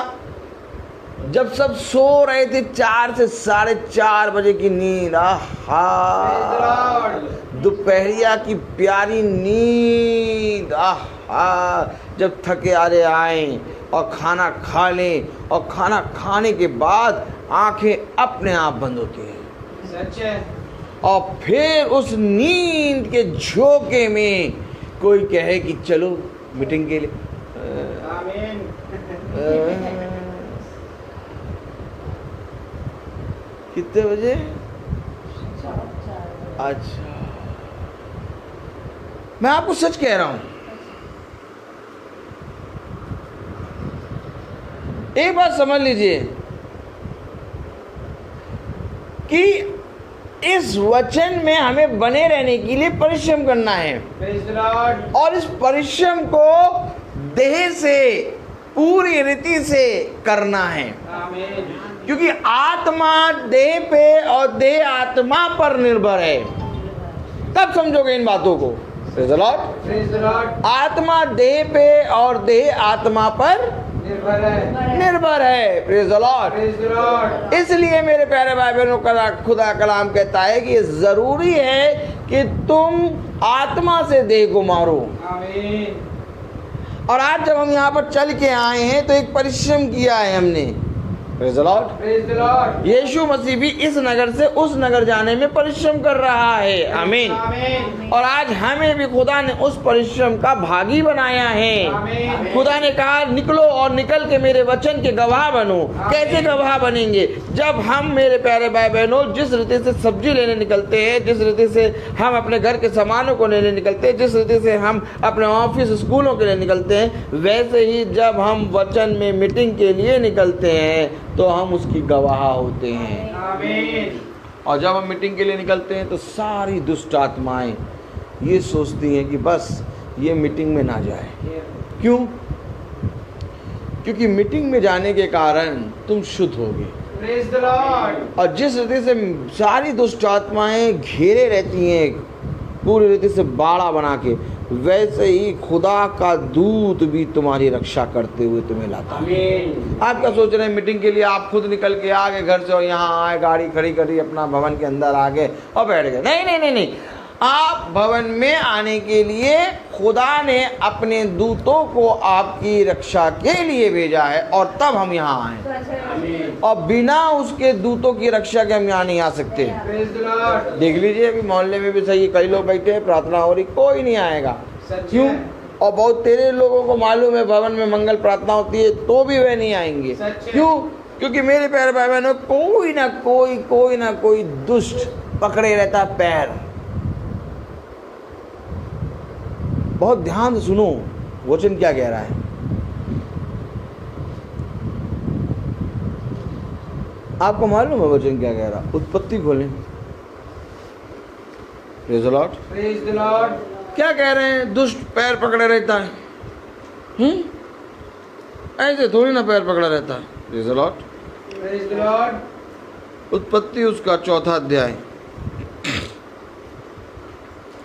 जब सब सो रहे थे, 4 से 4:30 बजे की नींद, आहा, दोपहरिया की प्यारी नींद, आहा, जब थके हारे आए और खाना खा लें, और खाना खाने के बाद आंखें अपने आप बंद होती हैं, सच है। और फिर उस नींद के झोंके में कोई कहे कि चलो मीटिंग के लिए। आमीन। कितने बजे? अच्छा, मैं आपको सच कह रहा हूं, एक बात समझ लीजिए कि इस वचन में हमें बने रहने के लिए परिश्रम करना है, प्रेज द लॉर्ड। और इस परिश्रम को देह से, पूरी रीति से करना है, आमीन। क्योंकि आत्मा देह पे और देह आत्मा पर निर्भर है। तब समझोगे इन बातों को। Praise the lord. Praise the Lord. आत्मा देह पे और देह आत्मा पर निर्भर है। Praise the lord. Praise the Lord. इसलिए मेरे प्यारे भाई बहनों, खुदा कलाम कहता है कि जरूरी है कि तुम आत्मा से देह को मारो। आमीन। और आज जब हम यहाँ पर चल के आए हैं तो एक परिश्रम किया है हमने। Praise the lord. Praise the lord. Yeshu Masih भी इस नगर से उस नगर जाने में परिश्रम कर रहा है। आमीन। आमीन। और आज हमें भी खुदा ने उस परिश्रम का भागी बनाया है। आमीन। खुदा ने कहा निकलो और निकल के मेरे वचन के गवाह बनो। कैसे गवाह बनेंगे? जब हम, मेरे प्यारे भाई बहनों, जिस रीति से सब्जी लेने निकलते हैं, जिस रीति से हम अपने घर के सामानों को लेने निकलते हैं, जिस रीति से हम अपने ऑफिस स्कूलों के लिए निकलते हैं, वैसे ही जब हम वचन में मीटिंग के लिए निकलते हैं तो हम उसकी गवाह होते हैं। आमीन। और जब हम मीटिंग के लिए निकलते हैं तो सारी दुष्ट आत्माएं ये सोचती हैं कि बस ये मीटिंग में ना जाए। क्यों? क्योंकि मीटिंग में जाने के कारण तुम शुद्ध होगे। Praise the Lord. और जिस रीति से सारी दुष्ट आत्माएं घेरे रहती हैं पूरी रीति से बाड़ा बना के, वैसे ही खुदा का दूत भी तुम्हारी रक्षा करते हुए तुम्हें लाता है। आप क्या सोच रहे हैं मीटिंग के लिए आप खुद निकल के आ गए घर से और यहाँ आए, गाड़ी खड़ी करी, अपना भवन के अंदर आ गए और बैठ गए? नहीं नहीं नहीं नहीं, आप भवन में आने के लिए खुदा ने अपने दूतों को आपकी रक्षा के लिए भेजा है और तब हम यहाँ आए, और बिना उसके दूतों की रक्षा के हम यहाँ नहीं आ सकते। देख लीजिए अभी मोहल्ले में भी सही, कई लोग बैठे हैं, प्रार्थना हो रही, कोई नहीं आएगा। क्यों? और बहुत तेरे लोगों को मालूम है भवन में मंगल प्रार्थना होती है तो भी वे नहीं आएंगे। क्यों? क्योंकि मेरे प्यारे भाई बहनों, कोई ना कोई दुष्ट पकड़े रहता है पैर। बहुत ध्यान से सुनो वचन क्या कह रहा है। आपको मालूम है वचन क्या कह रहा? उत्पत्ति खोलें। Praise the Lord, praise the Lord. क्या कह रहे हैं? दुष्ट पैर पकड़े रहता है। ऐसे थोड़ी ना पैर पकड़ा रहता है। Praise the Lord, praise the Lord. उत्पत्ति उसका 4 अध्याय।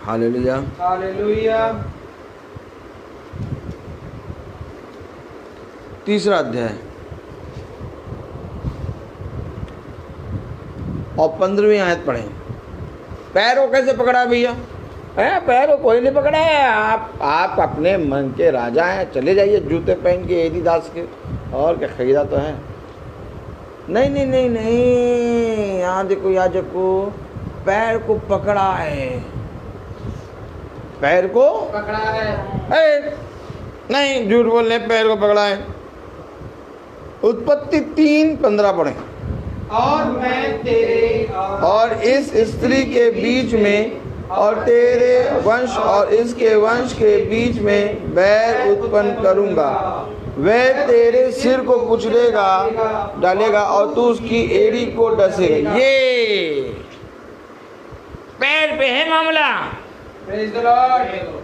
Hallelujah, hallelujah. 3 अध्याय और 15वीं आयत पढ़ें। पैरों कैसे पकड़ा भैया? पैरों कोई नहीं पकड़ा है। आप अपने मन के राजा हैं, चले जाइए जूते पहन के एडिडास के, और क्या खरीदा तो है। नहीं नहीं नहीं नहीं, यहाँ देखो पैर को पकड़ा है, पैर को पकड़ा है। नहीं, झूठ बोल रहे, पैर को पकड़ा है। उत्पत्ति 3:15 पढ़े। और मैं तेरे और इस स्त्री के बीच में और तेरे वंश और इसके वंश के बीच में बैर उत्पन्न करूंगा, वह तेरे सिर को कुचलेगा डालेगा और तू उसकी एड़ी को डसेगा। ये पैर पे है मामला। Praise the Lord.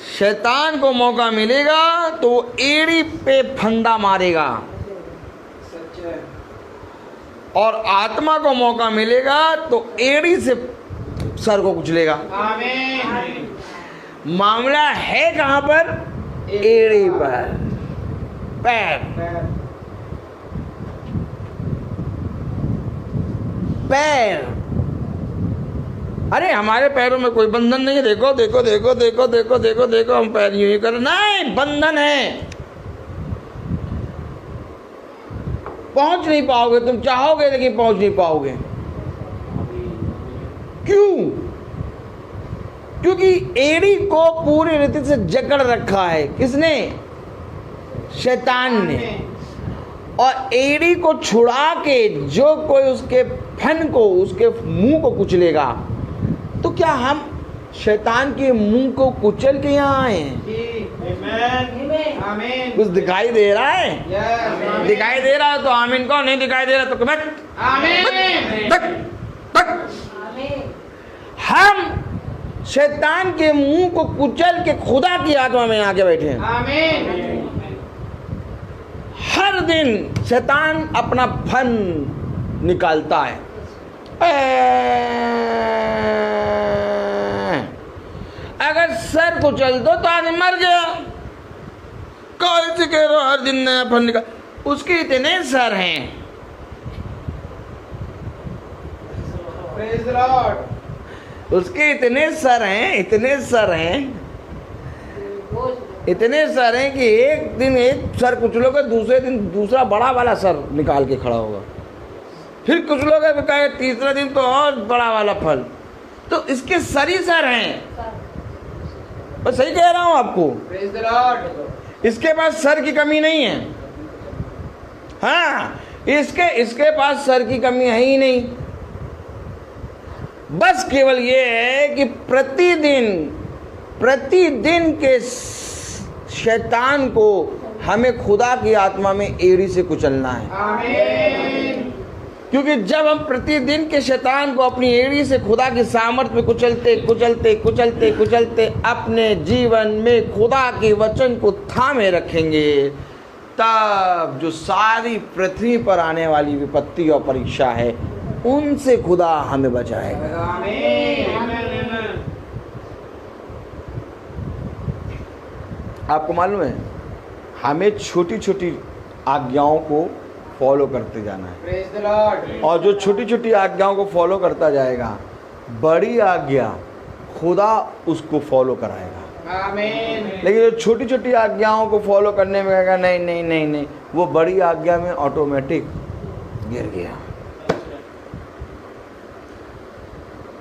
शैतान को मौका मिलेगा तो वो एड़ी पे फंदा मारेगा, और आत्मा को मौका मिलेगा तो एड़ी से सर को कुचलेगा। आमीन। मामला है कहां पर? एड़ी पर, पैर। पैर। अरे हमारे पैरों में कोई बंधन नहीं है। देखो देखो देखो देखो देखो देखो देखो, हम पैर यूं ही कर, नहीं, बंधन है। पहुंच नहीं पाओगे, तुम चाहोगे लेकिन पहुंच नहीं पाओगे। क्यों? क्योंकि एड़ी को पूरी रीति से जकड़ रखा है। किसने? शैतान ने। और एड़ी को छुड़ा के जो कोई उसके फन को, उसके मुंह को कुचलेगा, तो क्या हम शैतान के मुंह को कुचल के यहाँ आए हैं? आमीन। कुछ दिखाई दे रहा है? दिखाई दे रहा है तो आमीन को, नहीं दिखाई दे रहा तो बैठ। हम शैतान के मुंह को कुचल के खुदा की आत्मा में आके बैठे हैं। आमीन। हर दिन शैतान अपना फन निकालता है। अगर सर कुचल दो तो आदमी मर गया। कैसे कह रहे हो हर दिन नया फन निकाल? उसके इतने सर हैं। Praise the Lord. उसके इतने सर हैं, इतने सर हैं, इतने सर हैं कि एक दिन एक सर कुचलोगे, दूसरे दिन दूसरा बड़ा वाला सर निकाल के खड़ा होगा, फिर कुचलोगे तो कहे तीसरा दिन तो और बड़ा वाला फल। तो इसके सर ही सर हैं। मैं सही कह रहा हूं आपको? Praise the Lord. इसके पास सर की कमी नहीं है। हाँ, इसके पास सर की कमी है ही नहीं। बस केवल ये है कि प्रतिदिन के शैतान को हमें खुदा की आत्मा में एड़ी से कुचलना है। आमीन। क्योंकि जब हम प्रतिदिन के शैतान को अपनी एड़ी से खुदा की सामर्थ में कुचलते कुचलते कुचलते कुचलते अपने जीवन में खुदा के वचन को थामे रखेंगे, तब जो सारी पृथ्वी पर आने वाली विपत्ति और परीक्षा है उनसे खुदा हमें बचाएगा। आमीन। आपको मालूम है हमें छोटी छोटी आज्ञाओं को फॉलो करते जाना है। Praise the Lord. और जो छोटी छोटी आज्ञाओं को फॉलो करता जाएगा, बड़ी आज्ञा खुदा उसको फॉलो कराएगा। आमीन। लेकिन जो छोटी छोटी आज्ञाओं को फॉलो करने में कहेगा नहीं नहीं नहीं नहीं, वो बड़ी आज्ञा में ऑटोमेटिक गिर गया।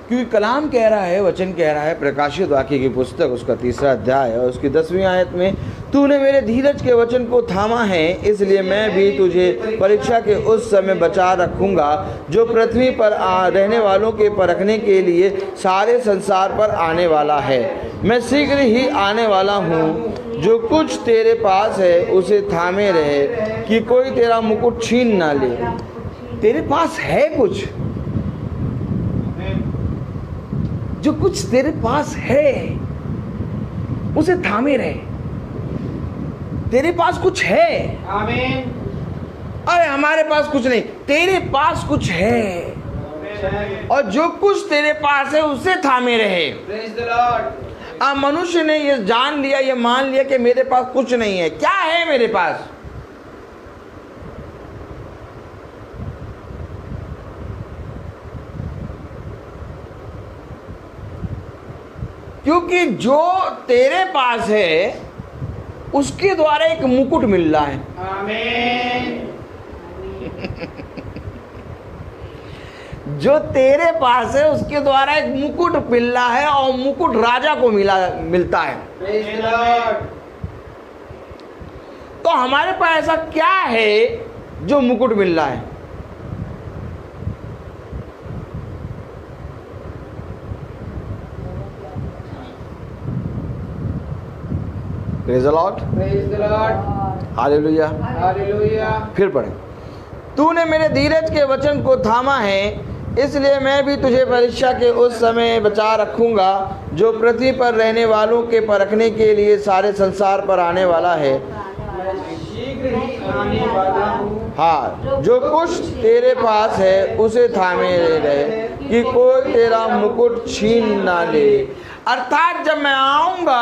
क्योंकि कलाम कह रहा है, वचन कह रहा है, प्रकाशित वाक्य की पुस्तक उसका 3रा अध्याय और उसकी 10वीं आयत में, तूने मेरे धीरज के वचन को थामा है, इसलिए मैं भी तुझे परीक्षा के उस समय बचा रखूंगा जो पृथ्वी पर रहने वालों के परखने के लिए सारे संसार पर आने वाला है। मैं शीघ्र ही आने वाला हूँ। जो कुछ तेरे पास है उसे थामे रहे कि कोई तेरा मुकुट छीन ना ले। तेरे पास है कुछ, जो कुछ तेरे पास है उसे थामे रहे। तेरे पास कुछ है। आमीन। अरे हमारे पास कुछ नहीं, तेरे पास कुछ है, और जो कुछ तेरे पास है उसे थामे रहे। Praise the lord. अब मनुष्य ने ये जान लिया, ये मान लिया कि मेरे पास कुछ नहीं है। क्या है मेरे पास? क्योंकि जो तेरे पास है उसके द्वारा एक मुकुट मिल रहा है। आमीन। जो तेरे पास है उसके द्वारा एक मुकुट मिल रहा है, और मुकुट राजा को मिलता है। Praise the Lord. तो हमारे पास ऐसा क्या है जो मुकुट मिल रहा है? Praise the lord. Praise the lord. Hallelujah. Hallelujah. फिर पढ़े, तूने मेरे धीरज के वचन को थामा है, इसलिए मैं भी तुझे परीक्षा के उस समय बचा रखूंगा जो पृथ्वी पर रहने वालों के परखने के लिए सारे संसार पर आने वाला है। शीघ्र ही आने वाला हूँ। हाँ, जो कुछ तेरे पास है उसे थामे रहे कि कोई तेरा मुकुट छीन ना ले। अर्थात जब मैं आऊंगा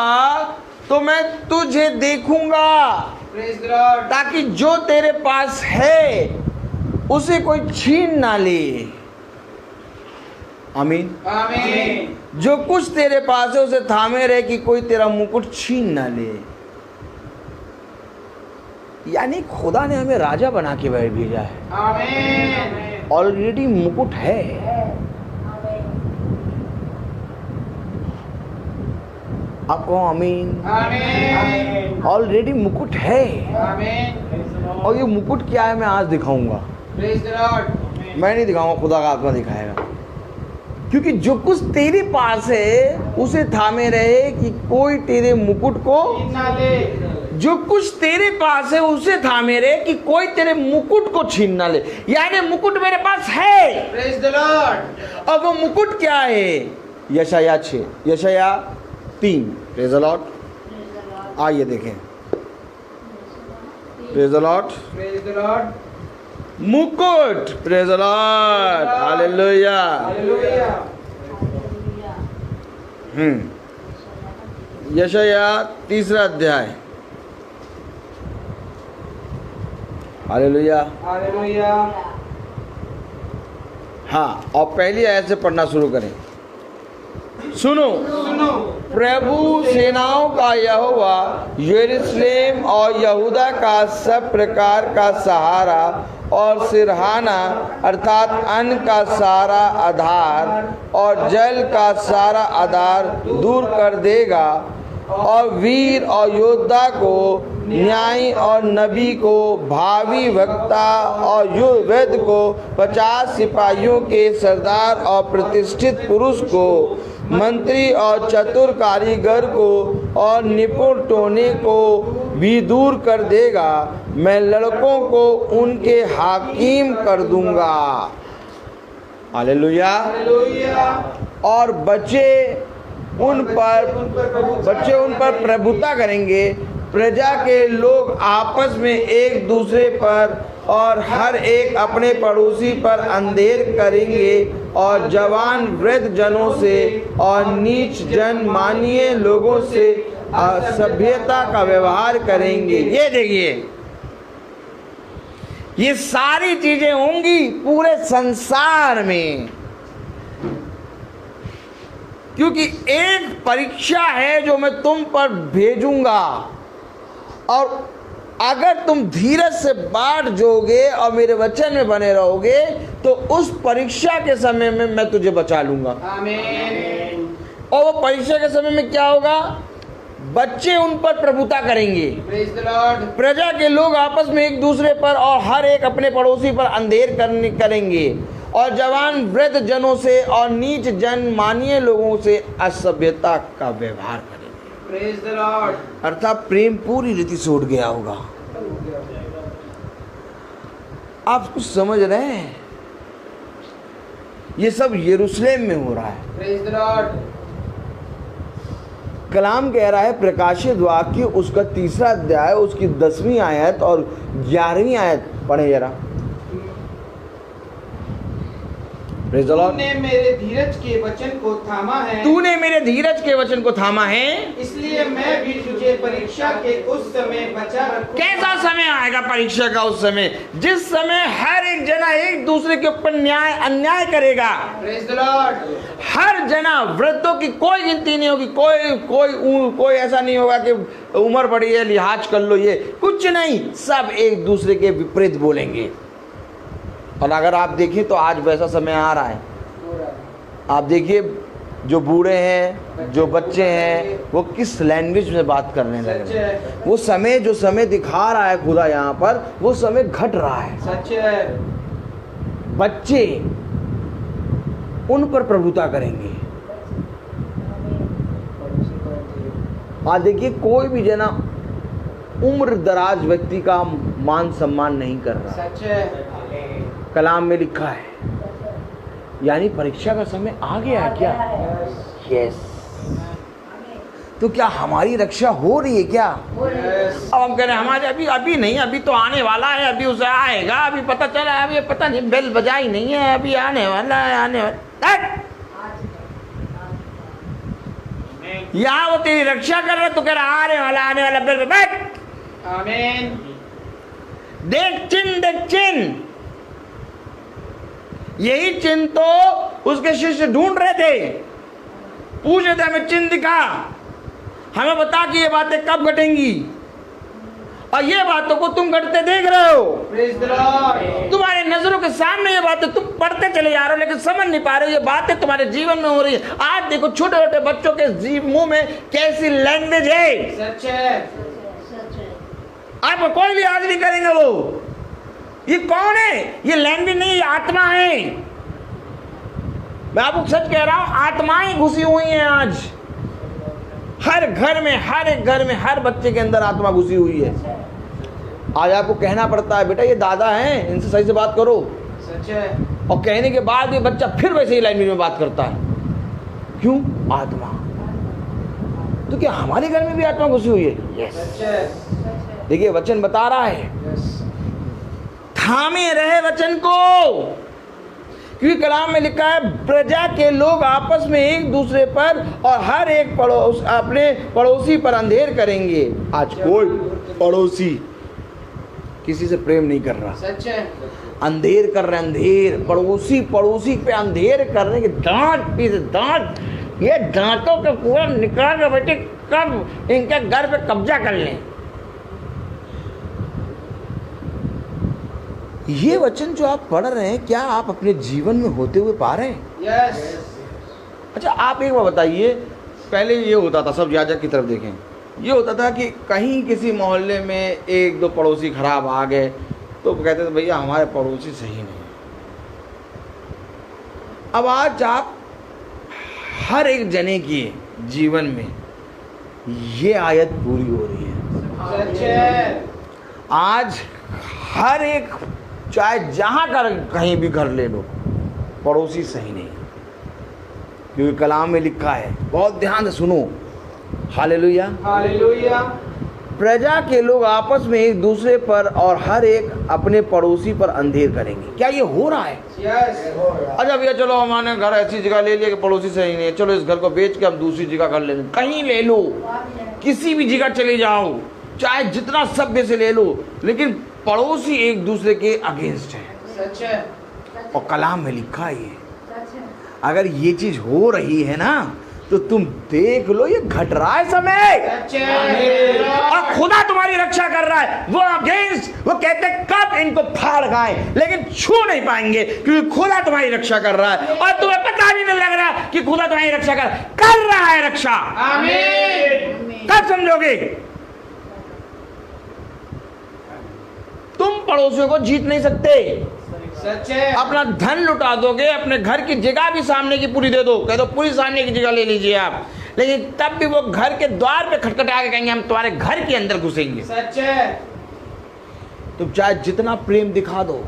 तो मैं तुझे देखूंगा, प्रेज द लॉर्ड। ताकि जो तेरे पास है उसे कोई छीन ना ले। आमीन। आमीन। जो कुछ तेरे पास है उसे थामे रहे कि कोई तेरा मुकुट छीन ना ले। यानी खुदा ने हमें राजा बना के भेजा है। आमीन। ऑलरेडी मुकुट है। आप कहो आमीन। आमीन। ऑलरेडी मुकुट है, आमीन। और ये मुकुट क्या है मैं आज दिखाऊंगा। Praise the Lord. मैं नहीं दिखाऊंगा, खुदा का आत्मा दिखाएगा। क्योंकि जो कुछ तेरे पास है उसे थामे रहे कि कोई तेरे मुकुट को, ना ले। जो कुछ तेरे पास है उसे थामे रहे कि कोई तेरे मुकुट को छीन ना ले। यानी मुकुट मेरे पास है। Praise the lord. अब वो मुकुट क्या है? Yashaya 6, Yashaya 3। Praise the lord. आइए देखें। Praise the lord. Praise the lord. मुकुट। Praise the lord. Hallelujah. Hallelujah. Yashaya 3रा अध्याय। हालेलुया। हालेलुया। हाँ, और पहली आयत से पढ़ना शुरू करें। सुनो, प्रभु सेनाओं का यहोवा यरूशलेम और यहूदा का सब प्रकार का सहारा और सिरहाना अर्थात अन्न का सारा आधार और जल का सारा आधार दूर कर देगा, और वीर और योद्धा को, न्यायी और नबी को, भावी वक्ता और युद्धवेद को, 50 सिपाहियों के सरदार और प्रतिष्ठित पुरुष को, मंत्री और चतुर कारीगर को और निपुण टोने को भी दूर कर देगा। मैं लड़कों को उनके हाकिम कर दूंगा। हालेलुया। और बच्चे उन पर प्रभुता करेंगे। प्रजा के लोग आपस में एक दूसरे पर और हर एक अपने पड़ोसी पर अंधेर करेंगे, और जवान वृद्ध जनों से और नीच जन मानिए लोगों से असभ्यता का व्यवहार करेंगे। ये देखिए, ये सारी चीजें होंगी पूरे संसार में, क्योंकि एक परीक्षा है जो मैं तुम पर भेजूंगा, और अगर तुम धीरज से बाट जोगे और मेरे वचन में बने रहोगे तो उस परीक्षा के समय में मैं तुझे बचा लूंगा। आमीन। और वो परीक्षा के समय में क्या होगा? बच्चे उन पर प्रभुता करेंगे, प्रेज द लॉर्ड। प्रजा के लोग आपस में एक दूसरे पर और हर एक अपने पड़ोसी पर अंधेर करेंगे, और जवान वृद्ध जनों से और नीच जन मानिए लोगों से असभ्यता का व्यवहार करेंगे। Praise the Lord. अर्थात प्रेम पूरी रीति से उठ गया होगा। आप कुछ समझ रहे हैं? ये सब यरूशलेम में हो रहा है। Praise the Lord. कलाम कह रहा है प्रकाशित वाक्य उसका 3 अध्याय उसकी 10वीं आयत और 11वीं आयत पढ़े जरा। Praise the Lord. तूने मेरे धीरज के वचन को थामा है, तूने मेरे धीरज के वचन को थामा है, इसलिए मैं भी तुझे परीक्षा के उस समय बचा रखूंगा। कैसा समय आएगा परीक्षा का? उस समय जिस समय हर एक जना एक दूसरे के ऊपर अन्याय करेगा। Praise the Lord. हर जना, वृद्धों की कोई गिनती नहीं होगी, कोई ऐसा नहीं होगा कि उम्र बड़ी है लिहाज कर लो, ये कुछ नहीं, सब एक दूसरे के विपरीत बोलेंगे। और अगर आप देखें तो आज वैसा समय आ रहा है। आप देखिए जो बूढ़े हैं, जो बच्चे हैं, वो किस लैंग्वेज में बात करने लगे। वो समय, जो समय दिखा रहा है खुदा यहाँ पर, वो समय घट रहा है। सच है। बच्चे उन पर प्रभुता करेंगे। आज देखिए कोई भी जना उम्र दराज व्यक्ति का मान सम्मान नहीं कर रहा। सच है। कलाम में लिखा है, यानी परीक्षा का समय आ गया है क्या? यस। तो क्या हमारी रक्षा हो रही है क्या? अब हम कह रहे हैं हमारे अभी नहीं, अभी तो आने वाला है, अभी उसे आएगा, अभी पता चला है, अभी पता नहीं, बेल बजाई नहीं है, अभी आने वाला है, आने वाला। यहाँ वो तेरी रक्षा कर रहा, तो कह रहा आने वाला बेल बैठ। आमीन। देख चिन्ह, यही चिन्ह तो उसके शिष्य ढूंढ रहे थे, पूछ रहे थे हमें चिन्ह दिखा, हमें बता कि ये बातें कब घटेंगी, और ये बातों को तुम घटते देख रहे हो। Praise the Lord. तुम्हारे नजरों के सामने ये बातें तुम पढ़ते चले जा रहे हो, लेकिन समझ नहीं पा रहे हो ये बातें तुम्हारे जीवन में हो रही है। आज देखो छोटे छोटे बच्चों के मुंह में कैसी लैंग्वेज है। सच है। आप कोई लिहाज नहीं करेंगे। वो ये कौन है? ये लैंग्वेज नहीं, ये आत्मा है। मैं आपको सच कह रहा हूं, आत्माएं घुसी हुई हैं आज हर घर में, हर एक घर में, हर बच्चे के अंदर आत्मा घुसी हुई है। आज आपको कहना पड़ता है बेटा ये दादा हैं, इनसे सही से बात करो। सच है। और कहने के बाद ये बच्चा फिर वैसे ही लैंग्वेज में बात करता है। क्यों? आत्मा। तो क्या हमारे घर में भी आत्मा घुसी हुई है? सच है। देखिए वचन बता रहा है, थामे रहे वचन को, क्योंकि कलाम में लिखा है प्रजा के लोग आपस में एक दूसरे पर और हर एक अपने पड़ोसी पर अंधेर करेंगे। आज कोई पड़ोसी किसी से प्रेम नहीं कर रहा। सच है। अंधेर कर रहे, अंधेर, पड़ोसी पे अंधेर कर रहे हैं। दांत पीस दांत, ये दांतों के पूरा निकाल के बेटे कब इनके घर पे कब्जा कर लें। ये वचन जो आप पढ़ रहे हैं, क्या आप अपने जीवन में होते हुए पा रहे हैं? यस। अच्छा आप एक बार बताइए, पहले ये होता था, सब याजक की तरफ देखें, ये होता था कि कहीं किसी मोहल्ले में 1-2 पड़ोसी खराब आ गए तो कहते थे भैया हमारे पड़ोसी सही नहीं। अब आज आप हर एक जने के जीवन में ये आयत पूरी हो रही है। सच है। आज हर एक, चाहे जहां का कहीं भी घर ले लो, पड़ोसी सही नहीं, क्योंकि कलाम में लिखा है, बहुत ध्यान से सुनो। हालेलुया। हालेलुया। प्रजा के लोग आपस में एक दूसरे पर और हर एक अपने पड़ोसी पर अंधेर करेंगे। क्या ये हो रहा है? यस। अच्छा भैया चलो हमारे घर ऐसी जगह ले लिया कि पड़ोसी सही नहीं है, चलो इस घर को बेच के हम दूसरी जगह कर लेंगे। कहीं ले लो, किसी भी जगह चले जाओ, चाहे जितना सभ्य से ले लो, लेकिन पड़ोसी एक दूसरे के अगेंस्ट है। सच है। और कलाम में लिखा है ये, अगर ये चीज हो रही है ना तो तुम देख लो ये घट रहा है समय, और खुदा तुम्हारी रक्षा कर रहा है। वो अगेंस्ट, वो कहते कब इनको फाड़ खाएं, लेकिन छू नहीं पाएंगे क्योंकि खुदा तुम्हारी रक्षा कर रहा है। और तुम्हें पता भी नहीं लग रहा कि खुदा तुम्हारी रक्षा कर रहा है रक्षा। आमीन। कब समझोगे? तुम पड़ोसियों को जीत नहीं सकते। सच है। अपना धन लुटा दोगे, अपने घर की जगह भी सामने की पूरी दे दो, कह दो पूरी सामने की जगह ले लीजिए आप, लेकिन तब भी वो घर के द्वार पे खटखटा के कहेंगे हम तुम्हारे घर के अंदर घुसेंगे। सच है। तुम चाहे जितना प्रेम दिखा दो,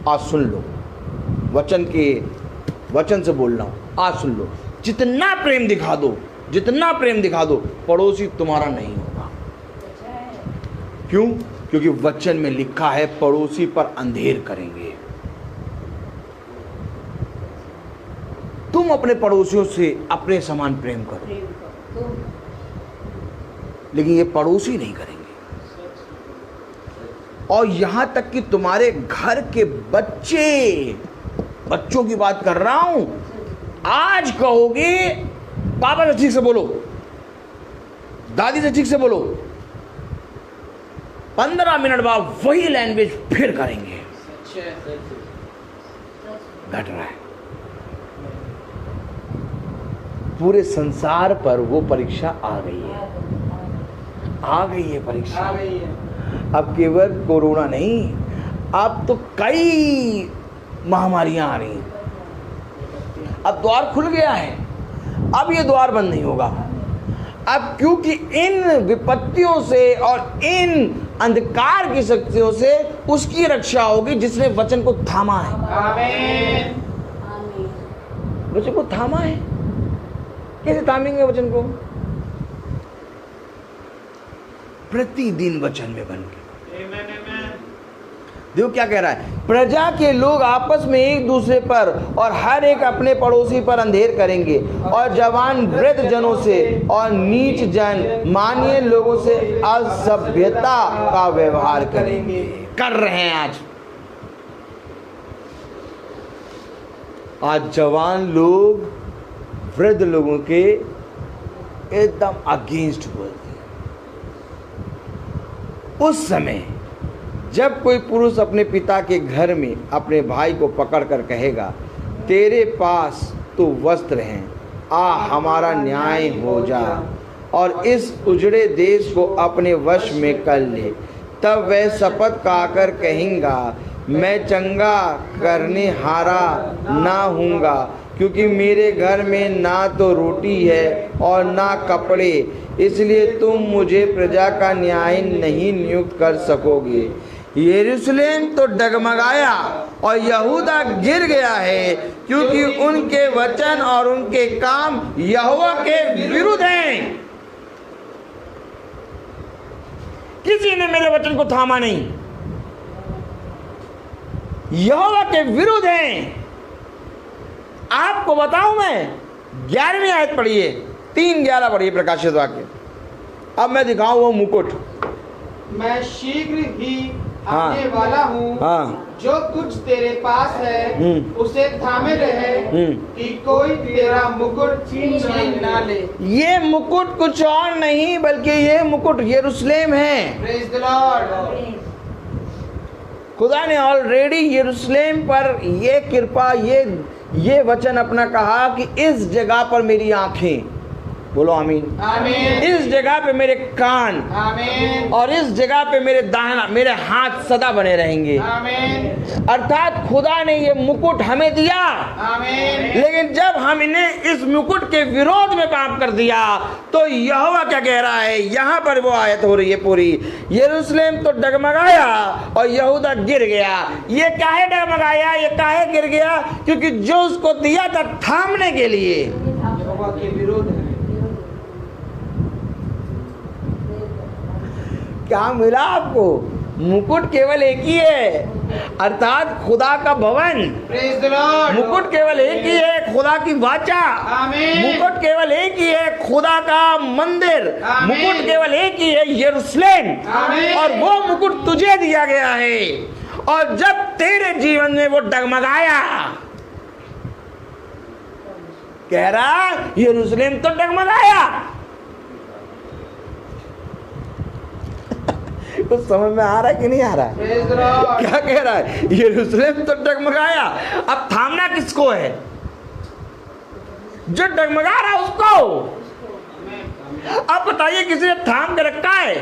आज सुन लो, वचन से बोल रहा हूं, आज सुन लो, जितना प्रेम दिखा दो, जितना प्रेम दिखा दो, पड़ोसी तुम्हारा नहीं होगा। क्यों? क्योंकि वचन में लिखा है पड़ोसी पर अंधेर करेंगे। तुम अपने पड़ोसियों से अपने समान प्रेम करो, लेकिन ये पड़ोसी नहीं करेंगे। और यहां तक कि तुम्हारे घर के बच्चों की बात कर रहा हूं, आज कहोगे पापा से ठीक से बोलो, दादी से ठीक से बोलो, 15 मिनट बाद वही लैंग्वेज फिर करेंगे। घट रहा है। पूरे संसार पर वो परीक्षा आ गई है, आ गई है परीक्षा, आ गई है। अब केवल कोरोना नहीं, अब तो कई महामारियां आ रही हैं। अब द्वार खुल गया है, अब ये द्वार बंद नहीं होगा। अब क्योंकि इन विपत्तियों से और इन अंधकार की शक्तियों से उसकी रक्षा होगी जिसने वचन को थामा है। आमीन। वचन को थामा है। कैसे थामेंगे वचन को? प्रतिदिन वचन में बन के। देखो क्या कह रहा है, प्रजा के लोग आपस में एक दूसरे पर और हर एक अपने पड़ोसी पर अंधेर करेंगे, और जवान वृद्ध जनों से और नीच जन मानिए लोगों से असभ्यता का व्यवहार करेंगे। कर रहे हैं आज जवान लोग वृद्ध लोगों के एकदम अगेंस्ट बोलते हैं। उस समय जब कोई पुरुष अपने पिता के घर में अपने भाई को पकड़कर कहेगा, तेरे पास तो वस्त्र हैं, आ हमारा न्याय हो जा और इस उजड़े देश को अपने वश में कर ले, तब वह शपथ खाकर कहेगा, मैं चंगा करने हारा ना हूँगा, क्योंकि मेरे घर में ना तो रोटी है और ना कपड़े, इसलिए तुम मुझे प्रजा का न्याय नहीं नियुक्त कर सकोगे। यरूशलेम तो डगमगाया और यहूदा गिर गया है, क्योंकि उनके वचन और उनके काम यहोवा के विरुद्ध हैं। किसी ने मेरे वचन को थामा नहीं, यहोवा के विरुद्ध हैं। आपको बताऊं मैं, 11वीं आयत पढ़िए, 3:11 पढ़िए प्रकाशित वाक्य। अब मैं दिखाऊं वो मुकुट। मैं शीघ्र ही हाँ। आने वाला हूँ, हाँ। जो कुछ तेरे पास है उसे थामे रहे, कि कोई तेरा मुकुट छीन ना ले। ये मुकुट कुछ और नहीं बल्कि ये मुकुट यरूशलेम है। Praise the Lord. खुदा ने ऑलरेडी यरूशलेम पर ये कृपा, ये वचन अपना कहा कि इस जगह पर मेरी आंखें, बोलो आमीन, आमीन, इस जगह पे मेरे कान, आमीन, और इस जगह पे मेरे हाथ सदा बने रहेंगे। आमीन। अर्थात खुदा ने ये मुकुट हमें दिया, आमीन। लेकिन जब हम इन्हें इस मुकुट के विरोध में पाप कर दिया तो यहोवा क्या कह रहा है, यहाँ पर वो आयत हो रही है पूरी, यरूशलेम तो डगमगाया और यहूदा गिर गया। ये काहे डगमगाया, ये काहे गिर गया? क्योंकि जो उसको दिया था थामने के लिए यहोवा के विरोध है। क्या मिला आपको? मुकुट केवल एक ही है, अर्थात खुदा का भवन। मुकुट केवल एक ही है, खुदा की वाचा। मुकुट केवल एक ही है, खुदा का मंदिर। मुकुट केवल एक ही है, यरूशलेम। और वो मुकुट तुझे दिया गया है। और जब तेरे जीवन में वो डगमगाया, कह रहा यरूशलेम तो डगमगाया। कुछ समझ में आ रहा है कि नहीं आ रहा है? क्या कह रहा है? यरूशलेम तो डगमगाया। अब थामना किसको है? जो डगमगा रहा है उसको। अब बताइए किसी ने थाम के रखा है?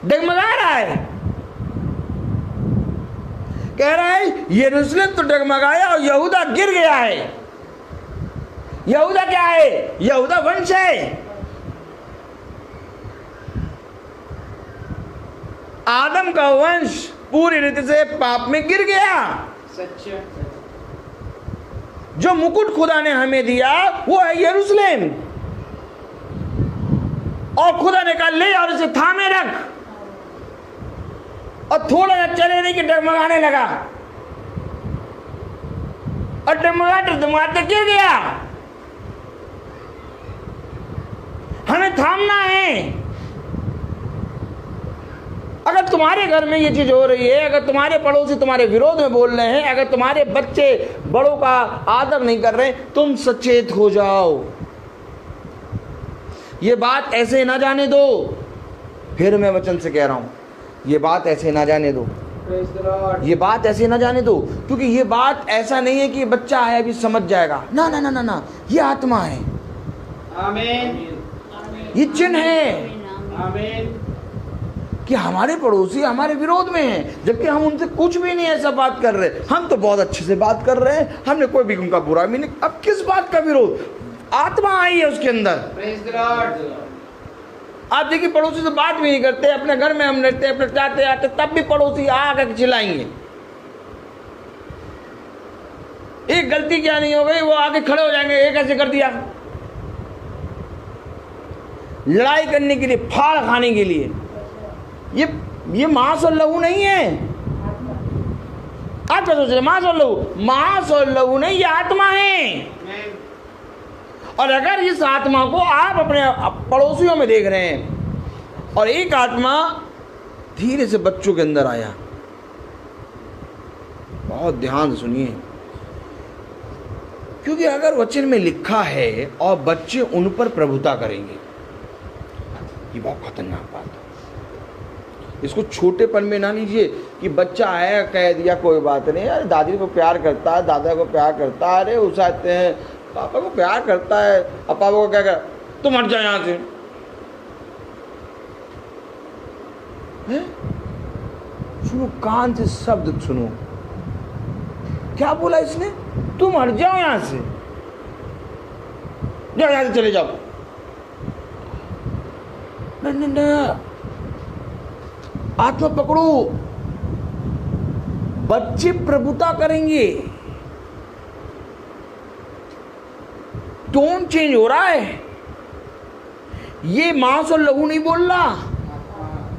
डगमगा रहा है। कह रहा है यरूशलेम तो डगमगाया और यहूदा गिर गया है। यहूदा क्या है? यहूदा वंश है। आदम का वंश पूरी रीति से पाप में गिर गया। सच्चा। जो मुकुट खुदा ने हमें दिया वो है यरूशलेम। और खुदा ने कहा ले और इसे थामे रख। और थोड़ा सा चले नहीं कि डगमगाने लगा। और डगमगाते गिर गया। हमें थामना है। अगर तुम्हारे घर में ये चीज हो रही है, अगर तुम्हारे पड़ोसी तुम्हारे विरोध में बोल रहे हैं, अगर तुम्हारे बच्चे बड़ों का आदर नहीं कर रहे, तुम सचेत हो जाओ। ये बात ऐसे ना जाने दो। फिर मैं वचन से कह रहा हूं, ये बात ऐसे ना जाने दो। ये बात ऐसे ना जाने दो, क्योंकि ये बात ऐसा नहीं है कि बच्चा है अभी समझ जाएगा। ना ना ना ना ना, ये आत्मा है। आमीन। ये चिन्ह है आमीन। कि हमारे पड़ोसी हमारे विरोध में हैं, जबकि हम उनसे कुछ भी नहीं ऐसा बात कर रहे। हम तो बहुत अच्छे से बात कर रहे हैं, हमने कोई भी उनका बुरा भी नहीं। अब किस बात का विरोध? आत्मा आई है उसके अंदर। Praise the Lord. आप देखिए पड़ोसी से बात भी नहीं करते, अपने घर में हम रहते, अपने जाते आते, तब भी पड़ोसी आकर चिल्लाएंगे। एक गलती क्या नहीं हो गई, वो आके खड़े हो जाएंगे, एक ऐसे कर दिया, लड़ाई करने के लिए, फाड़ खाने के लिए। ये मांस और लहू नहीं है। आप क्या सोच रहे? मांस और लहू? मांस और लहू नहीं, ये आत्मा है। और अगर इस आत्मा को आप अपने पड़ोसियों में देख रहे हैं, और एक आत्मा धीरे से बच्चों के अंदर आया, बहुत ध्यान से सुनिए, क्योंकि अगर वचन में लिखा है और बच्चे उन पर प्रभुता करेंगे, ये बहुत खतरनाक बात है। इसको छोटेपन में ना लीजिए कि बच्चा आया कह दिया कोई बात नहीं, अरे दादी को प्यार करता है, दादा को प्यार करता है, अरे उसाते हैं, पापा को प्यार करता है। अब पापा को क्या कर, तुम हट जाओ यहां से। सुनो, कान से शब्द सुनो, क्या बोला इसने? तुम हट जाओ यहां से, जाओ यहां से, चले जाओ। नहीं नहीं, आत्मा पकड़ो। बच्चे प्रभुता करेंगे। टोन चेंज हो रहा है। ये मांस और लहू नहीं बोल रहा,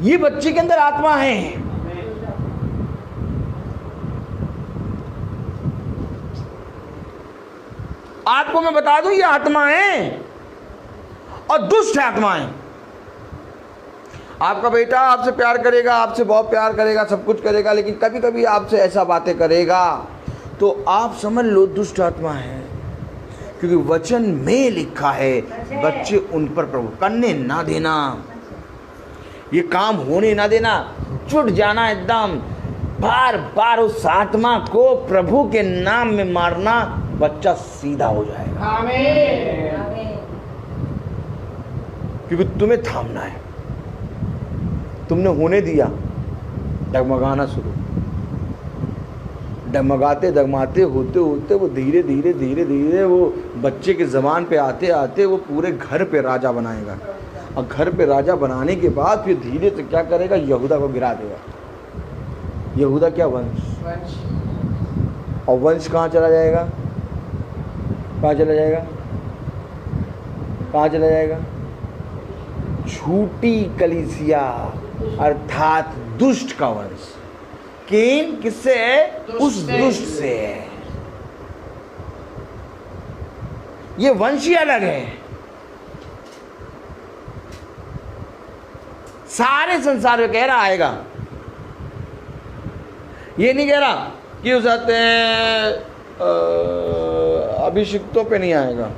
ये बच्चे के अंदर आत्मा है। आपको मैं बता दूं, ये आत्मा है और दुष्ट आत्मा है। आपका बेटा आपसे प्यार करेगा, आपसे बहुत प्यार करेगा, सब कुछ करेगा, लेकिन कभी कभी आपसे ऐसा बातें करेगा तो आप समझ लो दुष्ट आत्मा है। क्योंकि वचन में लिखा है बच्चे उन पर प्रभु करने ना देना, ये काम होने ना देना, जुट जाना एकदम, बार बार उस आत्मा को प्रभु के नाम में मारना, बच्चा सीधा हो जाएगा। आमीन। क्योंकि तुम्हें थामना है। तुमने होने दिया, डगमगाना शुरू, डगमगाते डगमाते होते होते वो धीरे धीरे धीरे धीरे वो बच्चे के ज़बान पे आते आते वो पूरे घर पे राजा बनाएगा। और घर पे राजा बनाने के बाद फिर धीरे से क्या करेगा, यहूदा को गिरा देगा। यहूदा क्या? वंश। और वंश कहाँ चला जाएगा? कहाँ चला जाएगा? कहाँ चला जाएगा? झूठी कलीसिया, अर्थात दुष्ट का वंश। केन किससे है? उस दुष्ट से है। ये वंश ही अलग है। सारे संसार में कह रहा आएगा, ये नहीं कह रहा कि उस आते हैं अभिषिक्तों पे नहीं आएगा।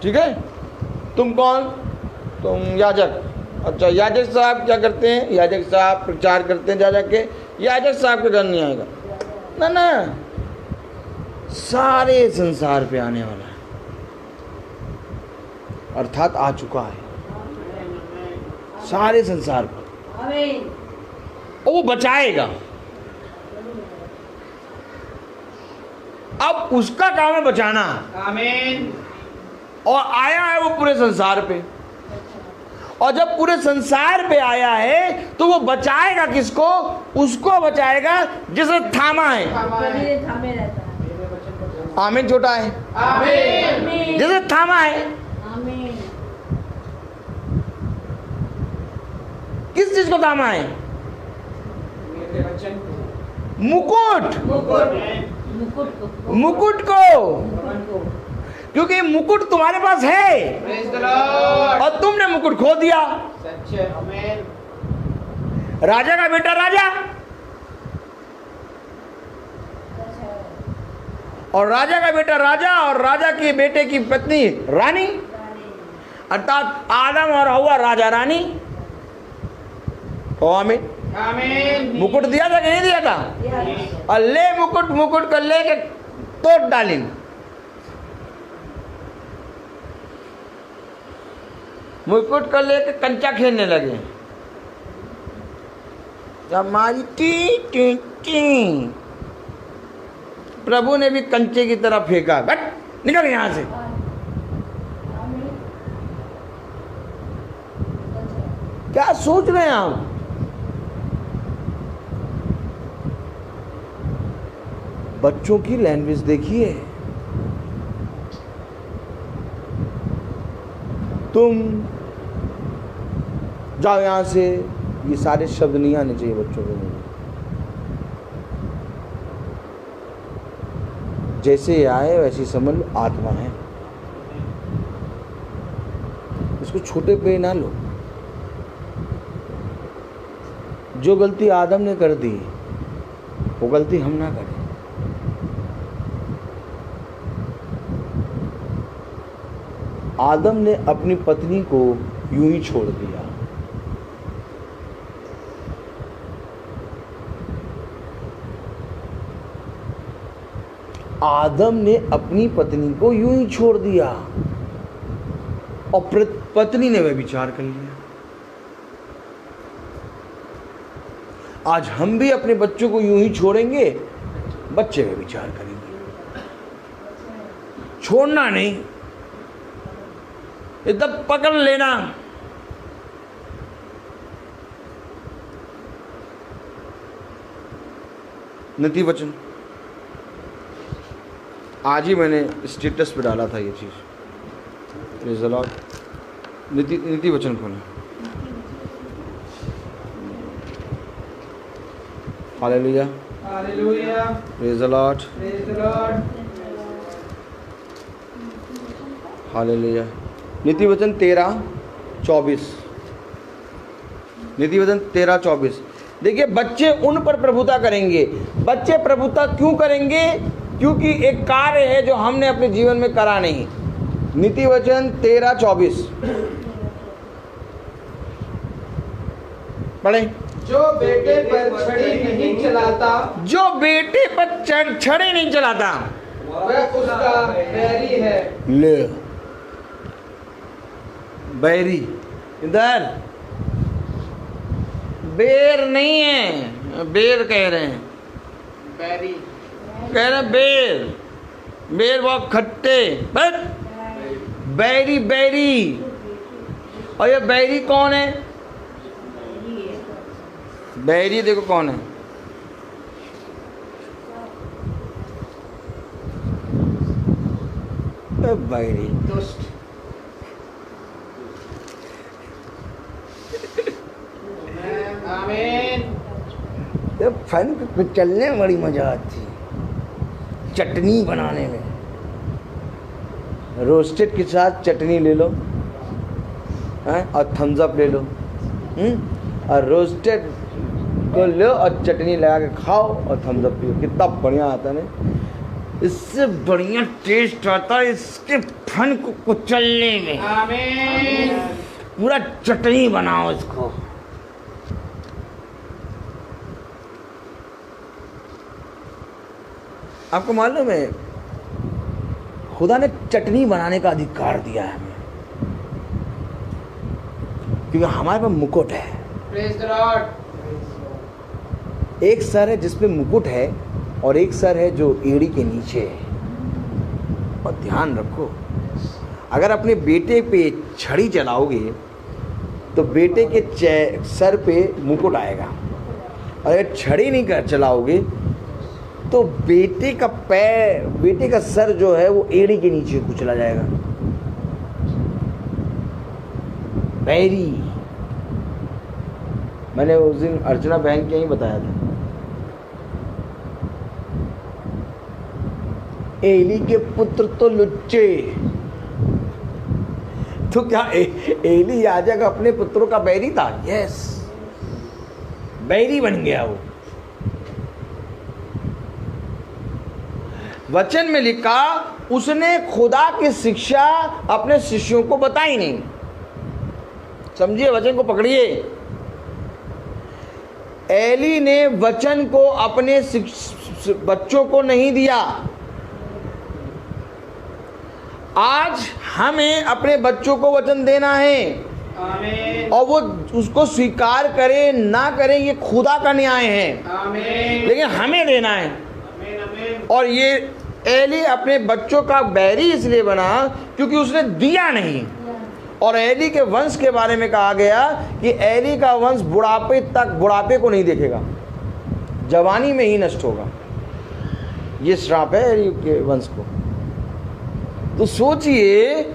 ठीक है, तुम कौन? तुम याजक। अच्छा, याजक साहब क्या करते हैं? याजक साहब प्रचार करते हैं जा जाके, याजक साहब के घर नहीं आएगा ना, ना, सारे संसार पे आने वाला है, अर्थात आ चुका है सारे संसार पर, और वो बचाएगा। अब उसका काम है बचाना। आमीन। और आया है वो पूरे संसार पे, और जब पूरे संसार पे आया है तो वो बचाएगा किसको? उसको बचाएगा जिसे थामा है। थामे रहता है। आमीन छोटा है। आमीन। जिसे थामा है। आमीन। किस चीज को थामा है? मुकुट। मुकुट को, क्योंकि मुकुट तुम्हारे पास है और तुमने मुकुट खो दिया। राजा का बेटा राजा, और राजा का बेटा राजा, और राजा के बेटे की पत्नी रानी, अर्थात आदम और हव्वा राजा रानी। आमीन। आमीन। मुकुट दिया था कि नहीं दिया था? और ले मुकुट, मुकुट कर लेके तोड़ डाली। मुकुट कर लेके कंचा खेलने लगे। हमारी टी टी टी, प्रभु ने भी कंचे की तरह फेंका, बट निकल यहां से। क्या सोच रहे हैं आप? बच्चों की लैंग्वेज देखिए। तुम जाओ यहां से, ये सारे शब्द नहीं आने चाहिए बच्चों के मुंह। जैसे ये आए वैसे समझ लो आत्मा है, इसको छोटे पे ना लो। जो गलती आदम ने कर दी वो गलती हम ना करें। आदम ने अपनी पत्नी को यूं ही छोड़ दिया। आदम ने अपनी पत्नी को यूं ही छोड़ दिया और पत्नी ने व्यभिचार कर लिया। आज हम भी अपने बच्चों को यूं ही छोड़ेंगे, बच्चे व्यभिचार करेंगे। छोड़ना नहीं, एकदम पकड़ लेना। नीति वचन आज ही मैंने स्टेटस पे डाला था ये चीज। Praise the Lord. नीति वचन खोलें। Hallelujah. Hallelujah. Praise the Lord. Praise the lord. Hallelujah. नीति वचन 13:24। नीति वचन 13:24। देखिए, बच्चे उन पर प्रभुता करेंगे। बच्चे प्रभुता क्यों करेंगे? क्योंकि एक कार्य है जो हमने अपने जीवन में करा नहीं। नीति वचन 13:24 पढ़े। जो बेटे पर छड़ी नहीं चलाता, जो बेटे पर छड़ी नहीं चलाता वह उसका बैरी है। ले बैरी, इधर बेर नहीं है, बेर कह रहे हैं। बैरी। कह रहे हैं बेर। बेर बहुत खट्टे, बट बैरी बैरी। और ये बैरी कौन है? बैरी देखो कौन है। बैरी फन को कुचलने में बड़ी मजा आती है, चटनी बनाने में। रोस्टेड के साथ चटनी ले लो और थम्स अप ले लो, और रोस्टेड को लो और चटनी लगा के खाओ और थम्स अप पियो, कितना बढ़िया आता है ना। इससे बढ़िया टेस्ट आता है इसके फन को कुचलने में। आमीन। पूरा चटनी बनाओ इसको। आपको मालूम है खुदा ने चटनी बनाने का अधिकार दिया है हमें, क्योंकि हमारे पास मुकुट है। Praise the Lord. एक सर है जिसपे मुकुट है और एक सर है जो एड़ी के नीचे है। और ध्यान रखो, अगर अपने बेटे पे छड़ी चलाओगे तो बेटे के सर पे मुकुट आएगा, और अगर छड़ी नहीं कर चलाओगे तो बेटे का सर जो है वो एड़ी के नीचे कुचला जाएगा। बैरी, मैंने उस दिन अर्चना बहन के ही बताया था, एली के पुत्र तो लुच्चे। तो क्या एली याजक अपने पुत्रों का बैरी था? यस, बैरी बन गया वो। वचन में लिखा उसने खुदा की शिक्षा अपने शिष्यों को बताई नहीं। समझिए, वचन को पकड़िए। एली ने वचन को अपने बच्चों को नहीं दिया। आज हमें अपने बच्चों को वचन देना है। आमीन। और वो उसको स्वीकार करें ना करें ये खुदा का न्याय है। आमीन। लेकिन हमें देना है। आमीन। आमीन। और ये एली अपने बच्चों का बैरी इसलिए बना क्योंकि उसने दिया नहीं। और एली के वंश के बारे में कहा गया कि एली का वंश बुढ़ापे को नहीं देखेगा, जवानी में ही नष्ट होगा। ये श्राप है एली के वंश को। तो सोचिए,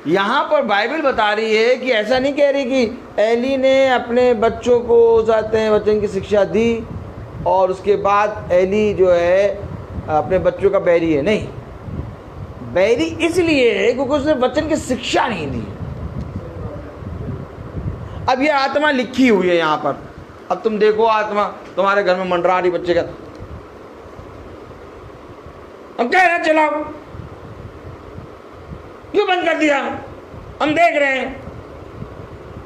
यहाँ पर बाइबल बता रही है कि ऐसा नहीं कह रही कि एली ने अपने बच्चों को जाते हैं वचन की शिक्षा दी और उसके बाद एली जो है अपने बच्चों का बैरी है। नहीं, बैरी इसलिए है क्योंकि उसने वचन की शिक्षा नहीं दी। अब ये आत्मा लिखी हुई है यहाँ पर। अब तुम देखो, आत्मा तुम्हारे घर में मंडरा रही बच्चे का, हम कह रहे चलाओ, क्यों बंद कर दिया? हम देख रहे हैं।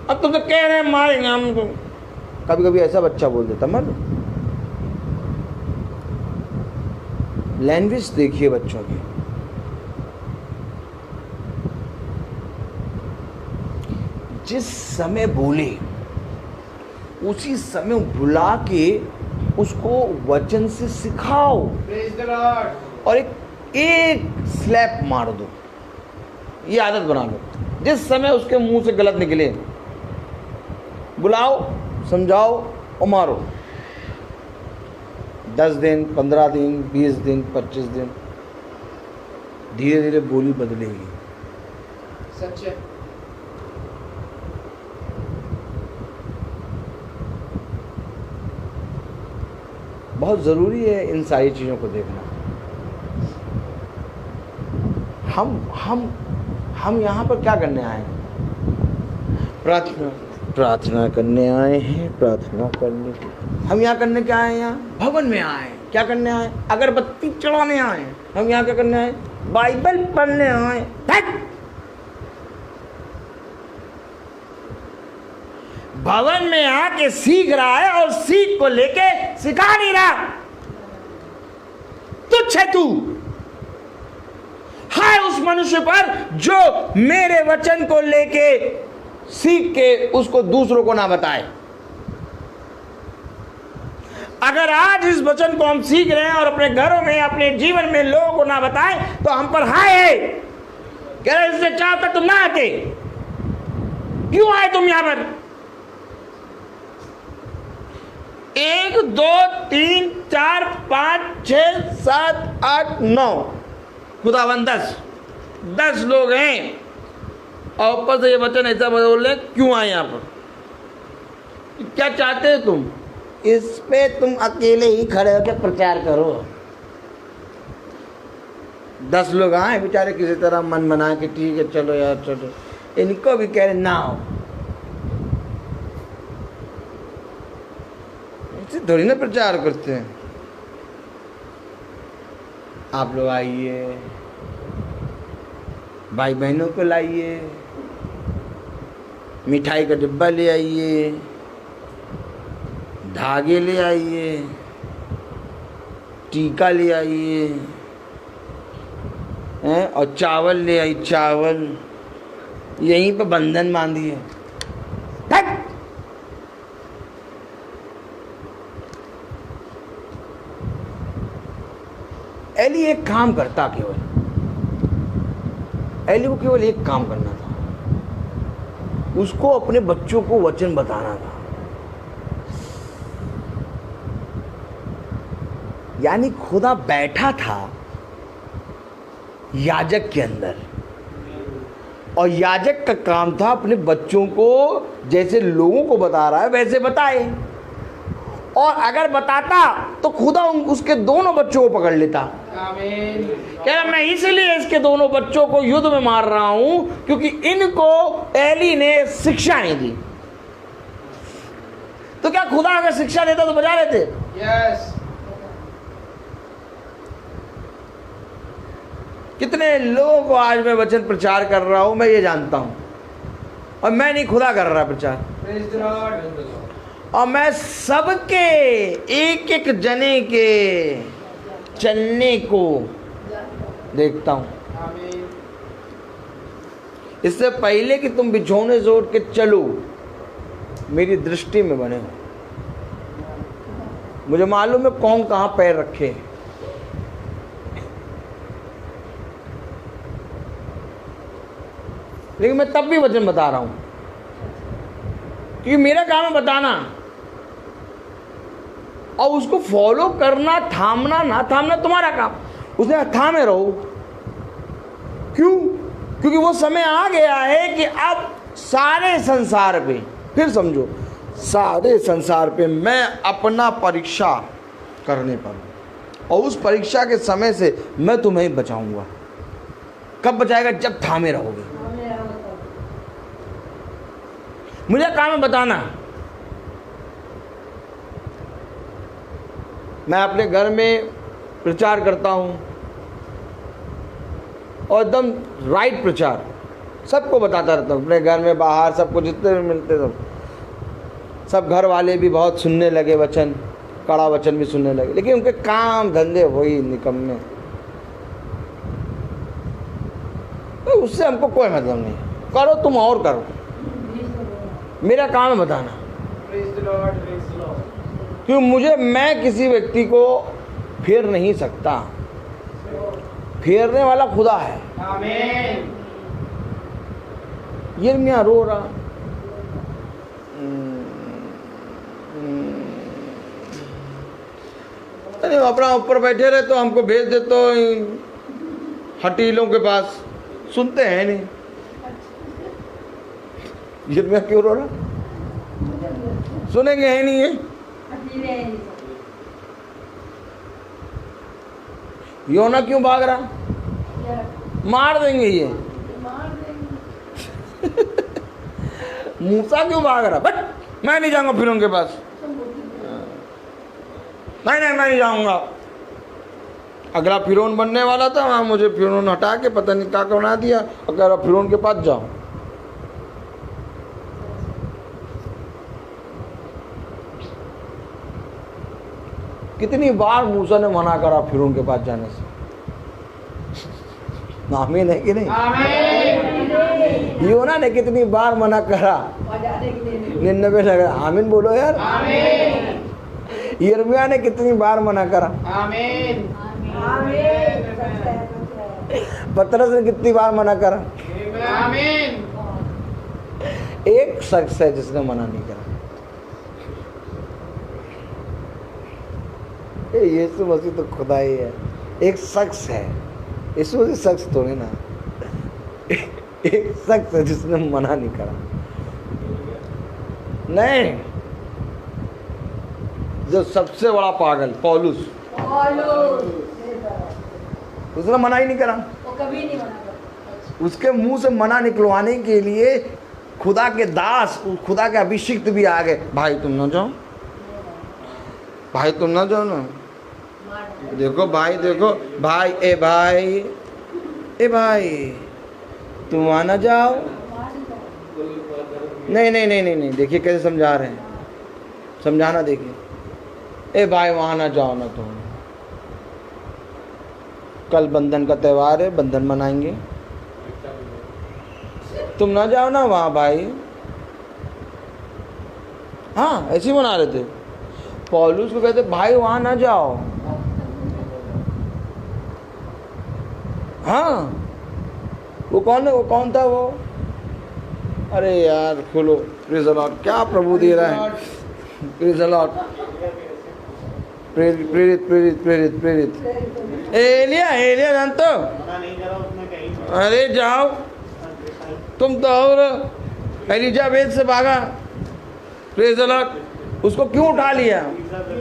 अब तुम तो कह रहे हैं मारेंगे हम तो। कभी कभी ऐसा बच्चा बोल देता, मर। लैंग्वेज देखिए बच्चों की। जिस समय बोले उसी समय बुला के उसको वचन से सिखाओ। Praise the Lord. और एक स्लैप मार दो, ये आदत बना लो। जिस समय उसके मुंह से गलत निकले, बुलाओ, समझाओ और मारो। 10 दिन, 15 दिन, 20 दिन, 25 दिन, धीरे धीरे बोली बदलेगी। सच है। बहुत ज़रूरी है इन सारी चीज़ों को देखना। हम यहाँ पर क्या करने आए हैं? प्रार्थना करने आए हैं। प्रार्थना करने, हम यहाँ करने क्या आए हैं? यहाँ भवन में आए हैं। क्या करने आए? अगरबत्ती चढ़ाने आए हैं। हम यहाँ क्या करने आए? बाइबल पढ़ने आए। भवन में आके सीख रहा है और सीख को लेके सिखा नहीं रहा। तुच्छ है तू। हाय उस मनुष्य पर जो मेरे वचन को लेके सीख के उसको दूसरों को ना बताए। अगर आज इस वचन को हम सीख रहे हैं और अपने घरों में, अपने जीवन में लोगों को ना बताएं तो हम पर हाय है। कह रहे इससे चाहता तुम ना आते, क्यों आए तुम यहां पर? 1 2 3 4 5 6 7 8 9 खुदावन 10 लोग हैं और ऊपर से ये वचन ऐसा बोल रहे, क्यों आए यहाँ पर? क्या चाहते हो तुम? इस पे तुम अकेले ही खड़े होकर प्रचार करो। 10 लोग आए बेचारे किसी तरह मन मना के, ठीक है चलो यार चलो, इनको भी कह रहे ना हो, ऐसे थोड़ी ना प्रचार करते हैं। आप लोग आइए, भाई बहनों को लाइए, मिठाई का डिब्बा ले आइए, धागे ले आइए, टीका ले आइए हैं, और चावल ले आई, चावल यहीं पे बंधन बांधिए। एली एक काम करता, केवल एली को केवल एक काम करना था, उसको अपने बच्चों को वचन बताना था। यानी खुदा बैठा था याजक के अंदर, और याजक का काम था अपने बच्चों को जैसे लोगों को बता रहा है वैसे बताए, और अगर बताता तो खुदा उसके दोनों बच्चों को पकड़ लेता। क्या मैं इसलिए इसके दोनों बच्चों को युद्ध में मार रहा हूं क्योंकि इनको एली ने शिक्षा नहीं दी। तो क्या खुदा अगर शिक्षा देता तो बजा लेते? यस। कितने लोगों को आज मैं वचन प्रचार कर रहा हूं, मैं ये जानता हूं, और मैं नहीं, खुदा कर रहा प्रचार। Praise the Lord. और मैं सबके एक एक जने के चलने को देखता हूं। आमीन। इससे पहले कि तुम बिछौने से उठ के चलो, मेरी दृष्टि में बने हो। मुझे मालूम है कौन कहां पैर रखे, लेकिन मैं तब भी वचन बता रहा हूं क्योंकि मेरा काम है बताना, और उसको फॉलो करना, थामना ना थामना तुम्हारा काम। उसने थामे रहो। क्यों? क्योंकि वो समय आ गया है कि अब सारे संसार पे, फिर समझो, सारे संसार पे मैं अपना परीक्षा करने पर हूं, और उस परीक्षा के समय से मैं तुम्हें बचाऊंगा। कब बचाएगा? जब थामे रहोगे। मुझे काम है बताना। मैं अपने घर में प्रचार करता हूं, और एकदम राइट प्रचार सबको बताता रहता हूं, अपने घर में बाहर सबको, जितने भी मिलते सब घर वाले भी बहुत सुनने लगे वचन, कड़ा वचन भी सुनने लगे, लेकिन उनके काम धंधे वही निकम्मे, तो उससे हमको कोई मतलब नहीं। करो तुम और करो, मेरा काम है बताना। Praise the lord, praise the Lord. क्यों मैं किसी व्यक्ति को फेर नहीं सकता, फेरने वाला खुदा है। आमीन। यिर्मयाह रो रहा, अरे अपना ऊपर बैठे रहे तो हमको भेज दे तो हटीलों के पास, सुनते हैं नहीं। यिर्मयाह क्यों रो रहा? सुनेंगे है नहीं है। योना क्यों भाग रहा? मार देंगे ये। मूसा क्यों भाग रहा? बट मैं नहीं जाऊंगा फिर उनके पास, नहीं मैं नहीं जाऊंगा। अगला फिरौन बनने वाला था, वहां मुझे फिरौन हटा के पता नहीं क्या बना दिया, और कह रहा फिरौन के पास जाओ। कितनी बार मूसा ने मना करा फिरौन के पास जाने से? आमीन है कि नहीं? आमीन। योना ने कितनी बार मना करा? 99 लगा। आमीन बोलो यार। आमीन। यिर्मयाह ने कितनी बार मना करा? आमीन। पतरस ने कितनी बार मना करा? आमीन। एक शख्स है जिसने मना नहीं करा, यीशु मसीह तो खुदा ही है। एक शख्स है, यीशु मसीह शख्स थोड़ी ना, एक शख्स है जिसने मना नहीं करा। नहीं, जो सबसे बड़ा पागल पौलुस, उसने मना ही नहीं करा। वो कभी नहीं मना करता। उसके मुंह से मना निकलवाने के लिए खुदा के दास, खुदा के अभिषिक्त भी आ गए। भाई तुम ना जाओ, भाई तुम ना जाओ ना। देखो भाई, देखो भाई, ए भाई, ए भाई तुम वहाँ ना जाओ। नहीं नहीं नहीं नहीं नहीं, देखिए कैसे समझा रहे हैं, समझाना देखिए। ए भाई वहाँ ना जाओ ना तुम, कल बंधन का त्यौहार है, बंधन मनाएंगे, तुम ना जाओ ना वहाँ भाई। हाँ ऐसे ही मना रहे थे। पौलुस को कहते भाई वहाँ ना जाओ। हाँ वो कौन है, वो कौन था वो? अरे यार खोलो, प्रेज़ द लॉर्ड, क्या प्रभु दे रहा है, प्रेज़ द लॉर्ड। प्रेरित प्रेरित प्रेरित प्रेरित प्रेरित एलिया, एलिया जानते हो? अरे जाओ तुम तो, और एलिजाबेथ से भागा, प्रेज़ द लॉर्ड। उसको क्यों उठा लिया?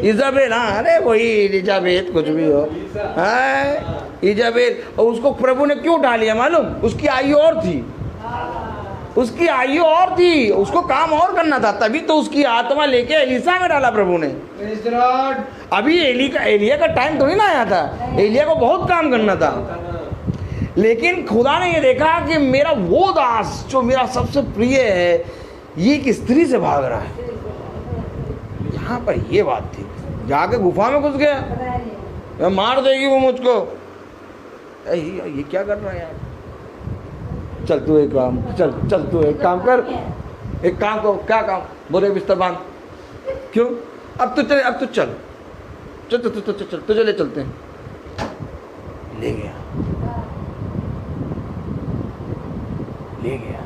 इजाबेल, हाँ अरे वही इजाबेथ, कुछ भी हो, हाँ इजाबेल। और उसको प्रभु ने क्यों उठा लिया मालूम? उसकी आयु और थी, उसकी आयु और थी, उसको काम और करना था, तभी तो उसकी आत्मा लेके एलिसा में डाला प्रभु ने। अभी एलिया का टाइम थोड़ी ना आया था, एलिया को बहुत काम करना था। लेकिन खुदा ने ये देखा कि मेरा वो दास जो मेरा सबसे प्रिय है, ये एक स्त्री से भाग रहा है। यहाँ पर ये बात थी, जाके गुफा में घुस गया, मार देगी वो मुझको। ये क्या कर रहा है यार? चल तू एक काम, चल चल तू एक काम कर, एक काम करो। क्या काम? बोले बिस्तर बांध। क्यों? अब तो चल, अब तो चल चल चल चल चल तुझे ले चलते हैं। ले गया, ले गया।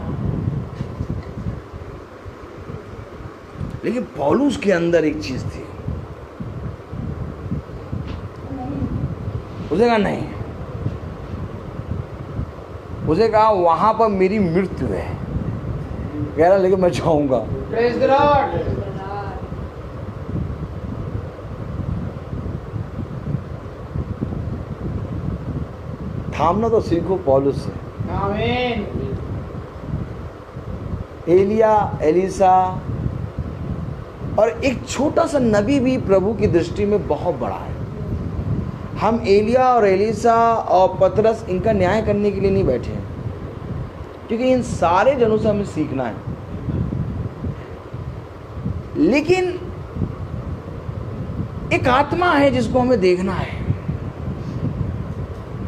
लेकिन पौलुस के अंदर एक चीज थी, उसे कहा नहीं, उसे कहा वहां पर मेरी मृत्यु है। कह रहा लेकिन मैं जाऊंगा। Praise the Lord. थामना तो सीखो पौलुस से। आमीन। एलिया, एलिसा और एक छोटा सा नबी भी प्रभु की दृष्टि में बहुत बड़ा है। हम एलिया और एलिसा और पतरस इनका न्याय करने के लिए नहीं बैठे हैं, क्योंकि इन सारे जनों से हमें सीखना है। लेकिन एक आत्मा है जिसको हमें देखना है,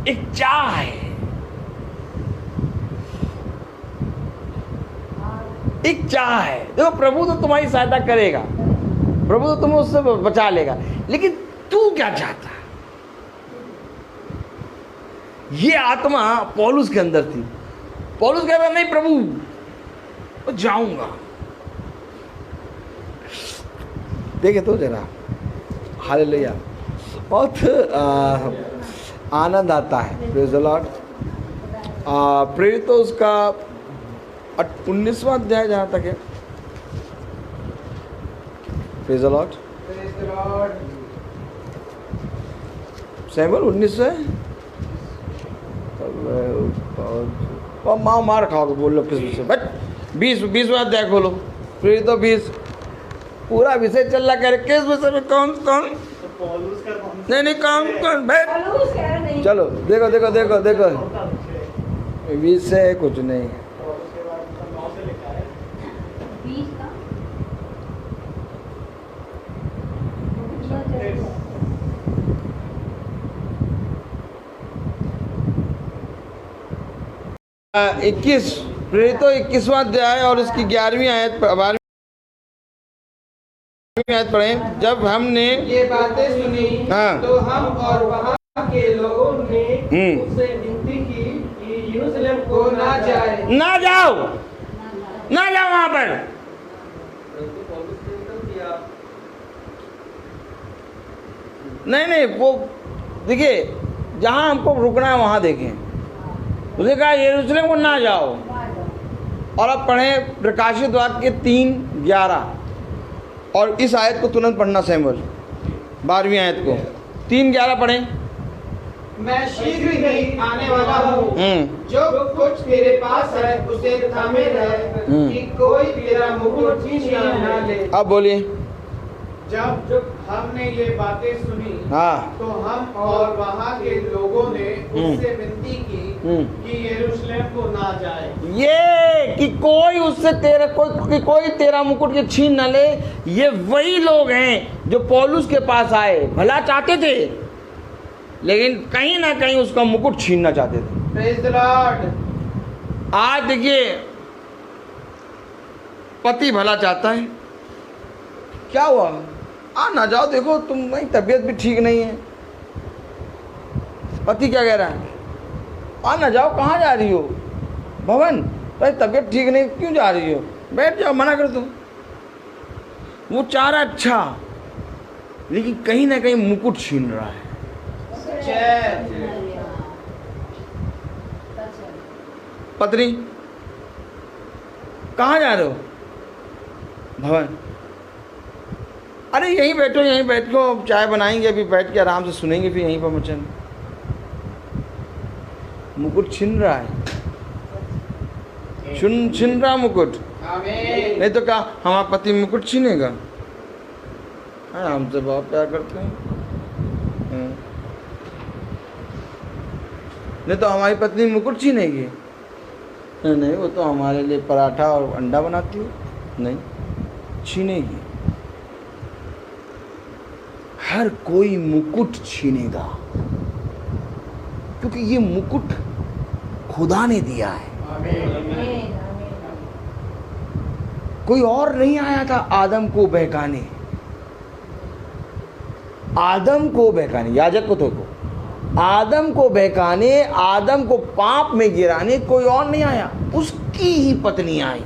एक चाह है, एक चाह है। देखो प्रभु तो तुम्हारी सहायता करेगा, प्रभु तो तुम्हें उससे बचा लेगा, लेकिन तू क्या चाहता? ये आत्मा पौलुस के अंदर थी। पौलुस कह रहा नहीं प्रभु मैं जाऊंगा। देखे तो जरा, हालेलुया, बहुत आनंद आता है। Praise the Lord. प्रेरित तो उसका 19वां अध्याय जहाँ तक है। Praise the Lord. सैमुअल 19 है। और मार खाओगे, बोल लो किस विषय? बट 20वां अध्याय खोलो। प्रेरित तो 20 पूरा विषय चल रहा, कह रहे किस विषय में? कौन कौन? नहीं नहीं कौन कौन भाई? चलो देखो देखो देखो देखो, विषय कुछ नहीं। इक्कीस, प्रेरितों 21वां अध्याय और इसकी 11वीं आयत, 12वीं आयत पढ़ें। जब हमने ये बातें सुनी, हाँ, तो हम और वहाँ के लोगों ने उससे विनती की कि यरूशलेम को ना जाए। ना जाओ, ना जाओ वहां पर। नहीं नहीं, वो देखिए जहां हमको रुकना है वहां देखें। उसने कहा यरूशलेम को ना जाओ। और अब पढ़ें प्रकाशित वाक्य 3:11 और इस आयत को तुरंत पढ़ना सैमुअल। 12वीं आयत को 3:11 पढ़ें। मैं शीघ्र ही आने वाला हूँ, जो कुछ तेरे पास है उसे थामे रह, कि कोई तेरा मुकुट छीन न ले। अब बोलिए। जब हमने ये बातें सुनी हाँ। तो हम और वहाँ के लोगों ने उससे विनती की कि यरूशलेम को ना जाए, ये कि कोई उससे कोई तेरा मुकुट के छीन न ले। ये वही लोग हैं जो पौलुस के पास आए, भला चाहते थे, लेकिन कहीं ना कहीं उसका मुकुट छीनना चाहते थे। Praise the Lord. आज देखिए, पति भला चाहता है, क्या हुआ, आ ना जाओ, देखो तुम्हारी तबीयत भी ठीक नहीं है। पति क्या कह रहा है, आ ना जाओ, कहाँ जा रही हो, भवन तुम्हारी तबीयत ठीक नहीं, क्यों जा रही हो, बैठ जाओ, मना कर दो। वो चाह रहा अच्छा, लेकिन कहीं ना कहीं मुकुट छीन रहा है। पत्नी, कहाँ जा रहे हो, भवन, अरे यहीं बैठो, यहीं बैठ को चाय बनाएंगे, अभी बैठ के आराम से सुनेंगे, फिर यहीं पर वचन। मुकुट छीन रहा है, छीन रहा मुकुट। नहीं तो क्या हमारा पति मुकुट छीनेगा? हाँ, हमसे बहुत प्यार करते हैं। नहीं तो हमारी पत्नी मुकुट छीनेगी? नहीं, वो तो हमारे लिए पराठा और अंडा बनाती है। नहीं, छीनेगी। हर कोई मुकुट छीनेगा, क्योंकि ये मुकुट खुदा ने दिया है। कोई और नहीं आया था आदम को बहकाने, याजक को, आदम को बहकाने, आदम को पाप में गिराने कोई और नहीं आया, उसकी ही पत्नी आई।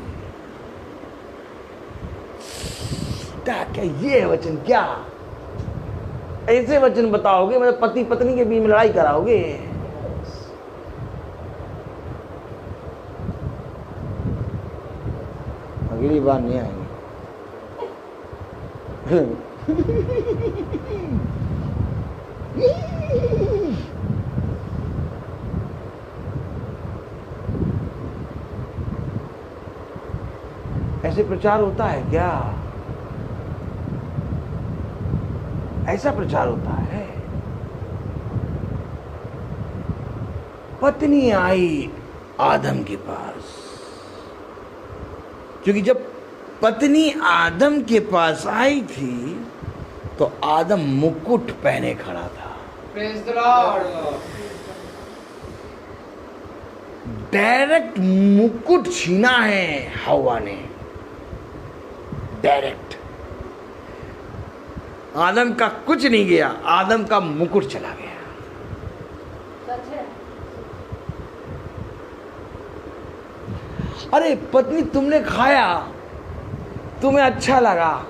क्या ये वचन, क्या ऐसे वचन बताओगे, मतलब पति पत्नी के बीच में लड़ाई कराओगे? अगली बार नहीं आएंगे। ऐसे प्रचार होता है क्या? ऐसा प्रचार होता है। पत्नी आई आदम के पास, क्योंकि जब पत्नी आदम के पास आई थी तो आदम मुकुट पहने खड़ा था। Praise the Lord. डायरेक्ट मुकुट छीना है हवा ने, डायरेक्ट। आदम का कुछ नहीं गया, आदम का मुकुट चला गया। अरे पत्नी, तुमने खाया, तुम्हें अच्छा लगा,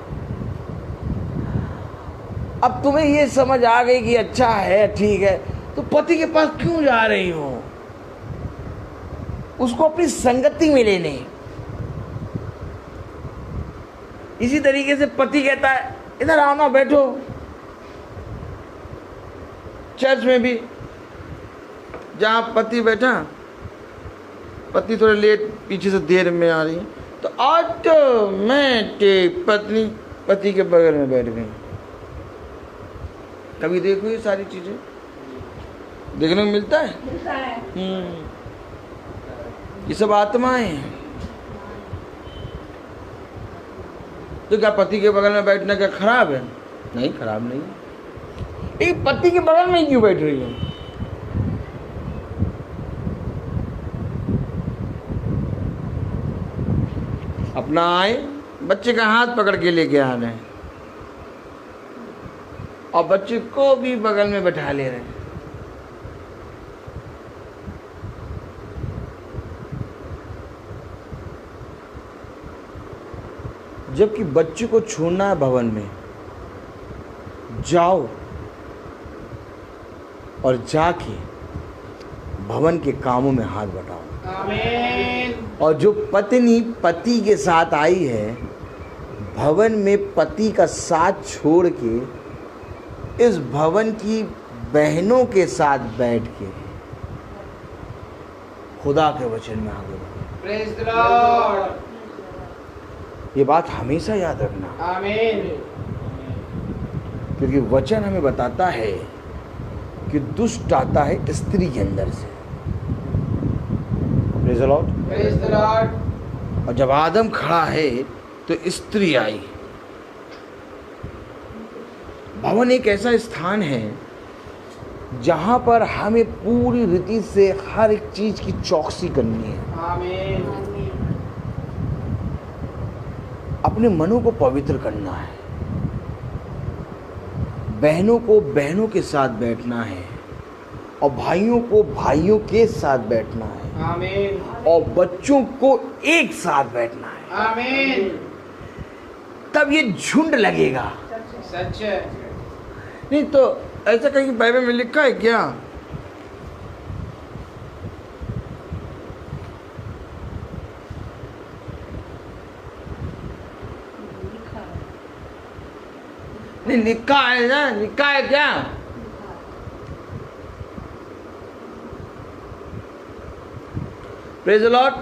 अब तुम्हें ये समझ आ गई कि अच्छा है, ठीक है, तो पति के पास क्यों जा रही हो? उसको अपनी संगति में लेने। इसी तरीके से पति कहता है, इधर आओ ना, बैठो। चर्च में भी जहां पति बैठा, पत्नी थोड़े लेट पीछे से देर में आ रही है, तो ऑटोमेटिक पत्नी पति के बगल में बैठ गई। कभी देखो ये सारी चीजें देखने को मिलता है। ये सब आत्माएं हैं। तो क्या पति के बगल में बैठना क्या खराब है? नहीं, खराब नहीं। एक पति के बगल में क्यों बैठ रही हो? अपना आए, बच्चे का हाथ पकड़ के लेके आ रहे हैं और बच्चे को भी बगल में बैठा ले रहे हैं। जबकि बच्चे को छोड़ना है भवन में, जाओ और जाके भवन के कामों में हाथ बटाओ। आमीन। और जो पत्नी पति के साथ आई है, भवन में पति का साथ छोड़ के इस भवन की बहनों के साथ बैठ के खुदा के वचन में आगे बढ़े। Praise the Lord. ये बात हमेशा याद रखना, आमीन। क्योंकि वचन हमें बताता है कि दुष्ट आता है स्त्री के अंदर से। Praise the lord. Praise the Lord. और जब आदम खड़ा है तो स्त्री आई। भवन एक ऐसा स्थान है जहां पर हमें पूरी रीति से हर एक चीज की चौकसी करनी है। आमीन। अपने मनों को पवित्र करना है, बहनों को बहनों के साथ बैठना है, और भाइयों को भाइयों के साथ बैठना है, आमीन। और बच्चों को एक साथ बैठना है। आमीन। तब ये झुंड लगेगा। सच है। नहीं तो ऐसा कहीं बाइबल में लिखा है क्या? नहीं लिखा है ना, लिखा है क्या? Praise the Lord.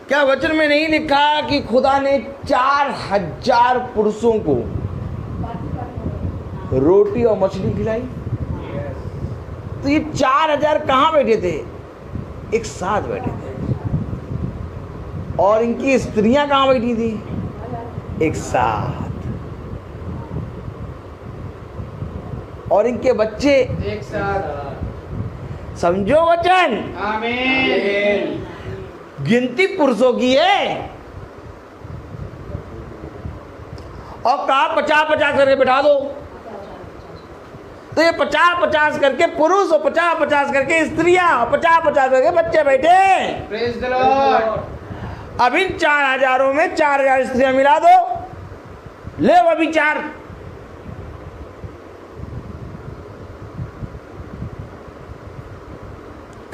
क्या वचन में नहीं लिखा कि खुदा ने 4000 पुरुषों को रोटी और मछली खिलाई? तो ये 4000 कहाँ बैठे थे? एक साथ बैठे थे। और इनकी स्त्रियां कहाँ बैठी थी? एक साथ। और इनके बच्चे एक साथ। समझो वचन। आमीन। गिनती पुरुषों की है, और कहा 50-50 करके बिठा दो। तो ये 50-50 करके पुरुष और 50-50 करके स्त्रियां और 50-50 करके बच्चे बैठे। Praise the lord. अब इन 4000 में 4000 स्त्रियां मिला दो, ले वो भी 4।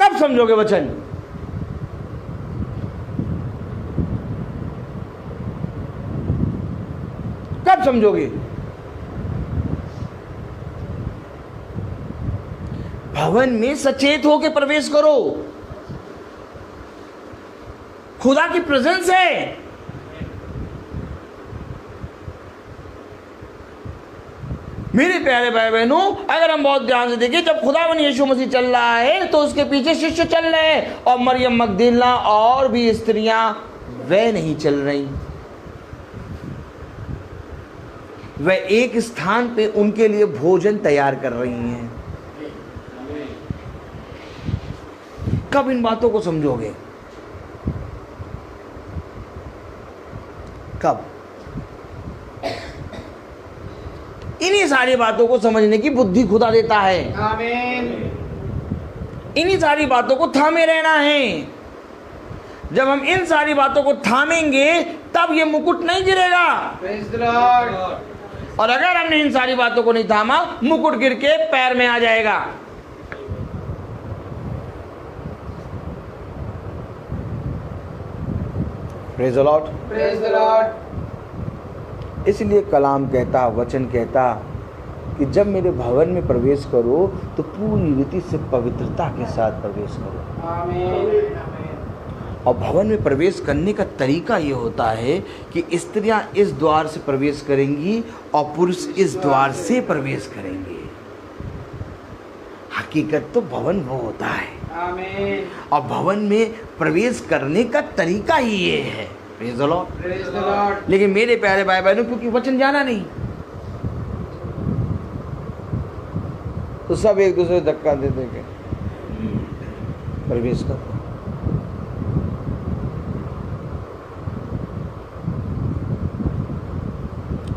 कब समझोगे वचन? कब समझोगे? भवन में सचेत होकर प्रवेश करो। खुदा की प्रेजेंस है। मेरे प्यारे भाई बहनों, अगर हम बहुत ध्यान से देखें, जब खुदावन यीशु मसीह चल रहा है तो उसके पीछे शिष्य चल रहे हैं, और मरियम मगदलीना और भी स्त्रियां वे नहीं चल रही। वे एक स्थान पे उनके लिए भोजन तैयार कर रही हैं। कब इन बातों को समझोगे? कब? इन्हीं सारी बातों को समझने की बुद्धि खुदा देता है। आमीन। इन्हीं सारी बातों को थामे रहना है। जब हम इन सारी बातों को थामेंगे तब ये मुकुट नहीं गिरेगा। Praise the Lord. और अगर हमने इन सारी बातों को नहीं थामा, मुकुट गिर के पैर में आ जाएगा। Praise the lord. Praise the Lord. इसलिए कलाम कहता, वचन कहता कि जब मेरे भवन में प्रवेश करो तो पूरी रीति से पवित्रता के साथ प्रवेश करो। आमीन। और भवन में प्रवेश करने का तरीका ये होता है कि स्त्रियां इस द्वार से प्रवेश करेंगी और पुरुष इस द्वार से प्रवेश करेंगे। हकीकत तो भवन वो होता है। आमीन। और भवन में प्रवेश करने का तरीका ही ये है। Praise the lord. Praise the Lord. लेकिन मेरे प्यारे भाई बहनों, क्योंकि वचन जाना नहीं, तो सब एक दूसरे को धक्का दे देंगे, प्रवेश करो।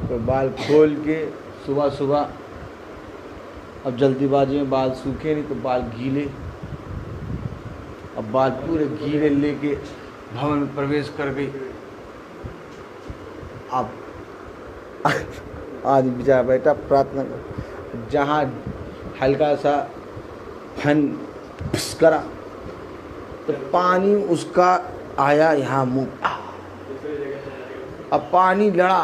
तो बाल खोल के सुबह सुबह, अब जल्दीबाजी में बाल सूखे नहीं तो बाल गीले, अब बाल पूरे गीले लेके भवन में प्रवेश कर गई। अब आदमी बेचारा बैठा प्रार्थना कर, जहाँ हल्का सा फन करा तो पानी उसका आया यहाँ मुँह। अब पानी लड़ा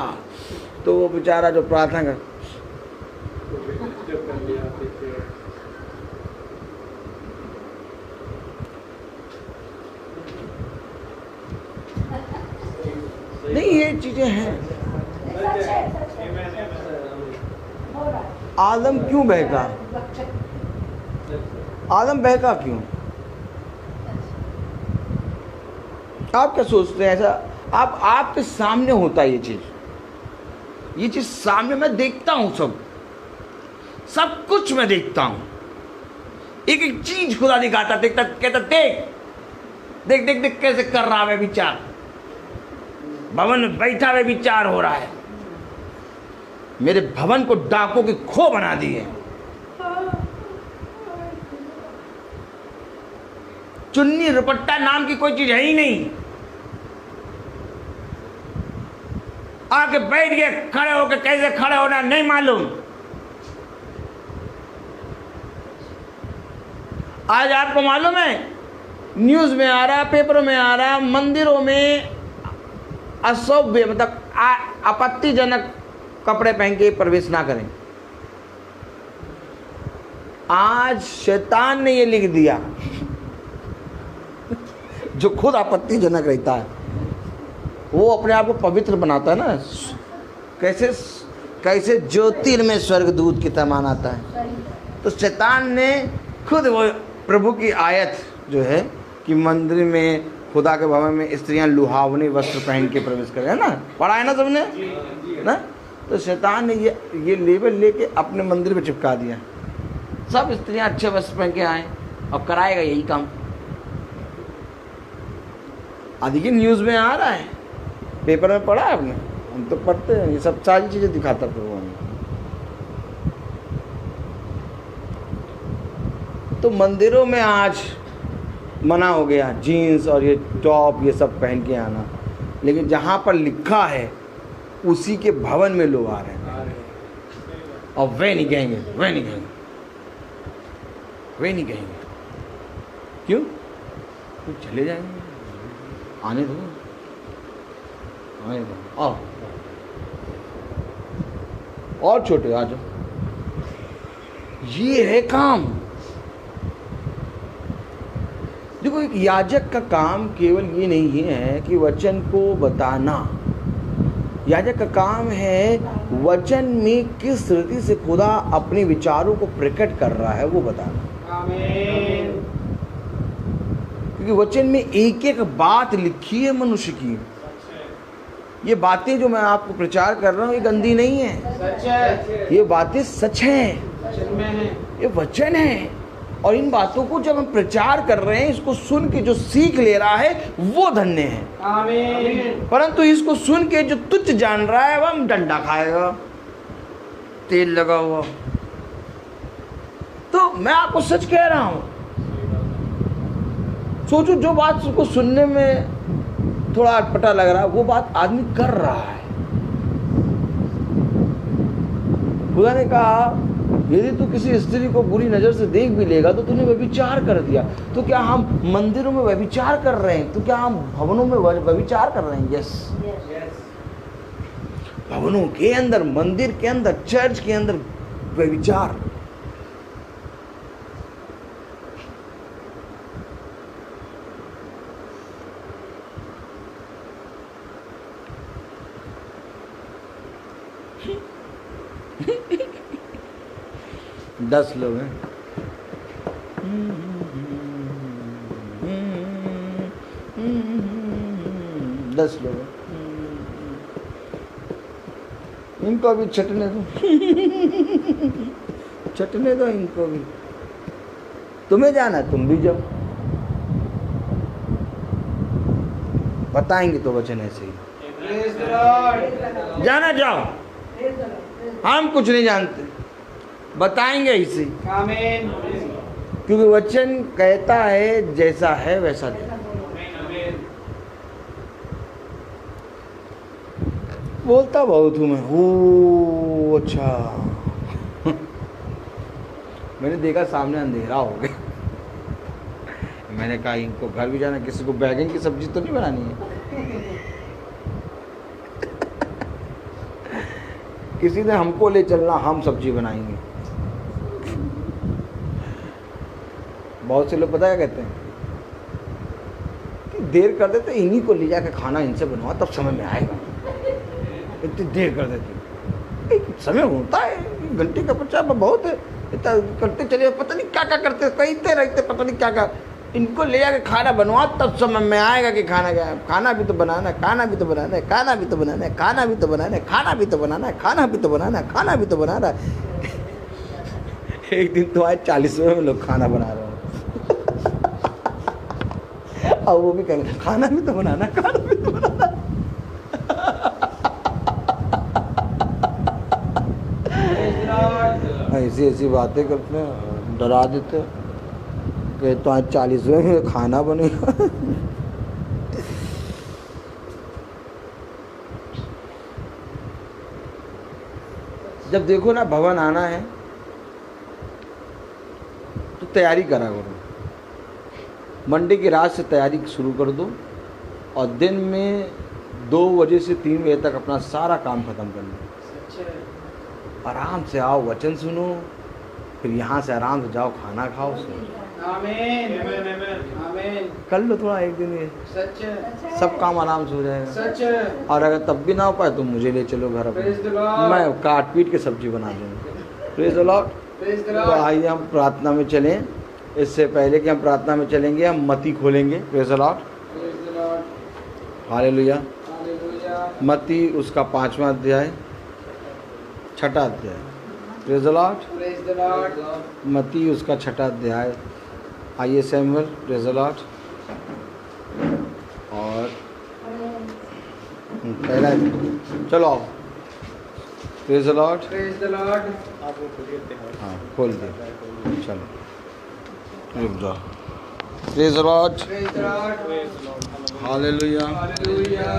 तो वो बेचारा जो प्रार्थना कर नहीं, ये चीजें हैं। आदम क्यों बहका? आदम बहका क्यों? आप क्या सोचते हैं? ऐसा आपके सामने होता है ये चीज सामने मैं देखता हूं, सब कुछ मैं देखता हूं। एक एक चीज खुदा दिखाता, देखता, कहता देख देख देख देख कैसे कर रहा है विचार, भवन में बैठा हुए विचार हो रहा है। मेरे भवन को डाकों की खो बना दिए। चुन्नी रुपट्टा नाम की कोई चीज है ही नहीं। आके बैठ गए, खड़े होके कैसे खड़े होना नहीं मालूम। आज आपको मालूम है, न्यूज में आ रहा, पेपरों में आ रहा, मंदिरों में असभ्य मतलब आपत्तिजनक कपड़े पहन के प्रवेश ना करें। आज शैतान ने ये लिख दिया जो खुद आपत्तिजनक रहता है, वो अपने आप को पवित्र बनाता है ना। कैसे कैसे ज्योतिर्मय स्वर्गदूत की तमान आता है। तो शैतान ने खुद वो प्रभु की आयत जो है कि मंदिर में, खुदा के भवन में स्त्रियां लुहावने वस्त्र पहन के प्रवेश करें, है ना, पढ़ा है ना सबने ना। तो शैतान ने ये लेबल लेके अपने मंदिर में चिपका दिया, सब स्त्रियां अच्छे वस्त्र पहन के आए और कराएगा यही काम। देखिए न्यूज में आ रहा है, पेपर में पढ़ा है आपने, हम तो पढ़ते हैं, ये सब सारी चीजें दिखाता प्रभु हमें। तो मंदिरों में आज मना हो गया जीन्स और ये टॉप ये सब पहन के आना, लेकिन जहाँ पर लिखा है उसी के भवन में लोग आ रहे हैं और वे नहीं कहेंगे, वे नहीं कहेंगे, वे नहीं कहेंगे। क्यों? तो चले जाएंगे, आने दो, आने दो। और छोटे आ जाओ। ये है काम। देखो, एक याजक का काम केवल ये नहीं है कि वचन को बताना। याजक का काम है वचन में किस रीति से खुदा अपने विचारों को प्रकट कर रहा है वो बताना। आमीन। क्योंकि वचन में एक एक बात लिखी है मनुष्य की। ये बातें जो मैं आपको प्रचार कर रहा हूँ ये गंदी नहीं है, सच है। ये बातें सच हैं, ये वचन है। और इन बातों को जब हम प्रचार कर रहे हैं, इसको सुन के जो सीख ले रहा है वो धन्य है। आमीन। परंतु इसको सुन के जो तुच्छ जान रहा है वह डंडा खाएगा, तेल लगा हुआ। तो मैं आपको सच कह रहा हूं, सोचो जो बात उसको सुनने में थोड़ा अटपटा लग रहा है वो बात आदमी कर रहा है। खुदा ने कहा यदि तू किसी स्त्री को बुरी नजर से देख भी लेगा तो तूने व्यभिचार कर दिया। तो क्या हम मंदिरों में व्यभिचार कर रहे हैं? तो क्या हम भवनों में व्यभिचार कर रहे हैं? यस। भवनों के अंदर, मंदिर के अंदर, चर्च के अंदर व्यभिचार। दस लोग हैं। 10 लोग हैं। इनको भी छटने दो छटने दो इनको भी। तुम्हें जाना तुम भी जाओ, बताएंगे तो वचन ऐसे ही। जाना जाओ, हम कुछ नहीं जानते, बताएंगे इसे। आमीन। क्योंकि वचन कहता है जैसा है वैसा दे। बोलता बहुत हूँ मैं। ओ अच्छा मैंने देखा सामने अंधेरा हो गया। मैंने कहा इनको घर भी जाना, किसी को बैगन की सब्जी तो नहीं बनानी है। किसी ने हमको ले चलना, हम सब्जी बनाएंगे। बहुत से लोग पता क्या कहते हैं कि देर कर देते, इन्हीं को ले जाकर खाना इनसे बनवा तब समय में आएगा। इतनी देर कर देते, समय होता है, घंटे का बच्चा बहुत है, इतना करते चले, पता नहीं क्या क्या करते, कहते रहते, पता नहीं क्या क्या। इनको ले जाकर खाना बनवा तब समझ में आएगा कि खाना क्या है। खाना भी तो बनाना है, खाना भी तो बनाना है, खाना भी तो बनाना है, खाना भी तो बनाना है, खाना भी तो बनाना है, खाना भी तो बनाना है, खाना भी तो बनाना है। एक दिन तो आज 40वें में लोग खाना बना रहे हैं और वो भी कहेंगे खाना भी तो बनाना है, खाना भी तो बनाना है। ऐसी ऐसी बातें करते हैं, डरा देते हैं कि तो आज 40वें में खाना बनेगा। जब देखो ना भवन आना है तो तैयारी करा करो। मंडे की रात से तैयारी शुरू कर दो और दिन में 2 बजे से 3 बजे तक अपना सारा काम खत्म कर लो। आराम से आओ, वचन सुनो, फिर यहाँ से आराम से जाओ, खाना खाओ, आमीन आमीन। कर लो थोड़ा एक दिन, ये सच सब काम आराम से हो जाएगा। सच। और अगर तब भी ना हो पाए तो मुझे ले चलो घर Praise the अपने, Lord। मैं काट पीट के सब्जी बना दूँगा। Praise the Lord. Praise the तो Lord। आइए हम प्रार्थना में चलें। इससे पहले कि हम प्रार्थना में चलेंगे, हम मत्ती खोलेंगे। Praise the Lord. Praise the Lord। Hallelujah. Hallelujah. मत्ती उसका 5वां अध्याय, 6ठा अध्याय। Praise the Lord. Praise the Lord। मत्ती उसका 6ठा अध्याय। आइए सैमुअल, प्रेज़ द लॉर्ड। और पहला चलो आओ। Praise the Lord. Praise the Lord। हाँ खोल दे, चलो रुक जाओ। Praise the Lord. Praise the Lord। Hallelujah. Hallelujah.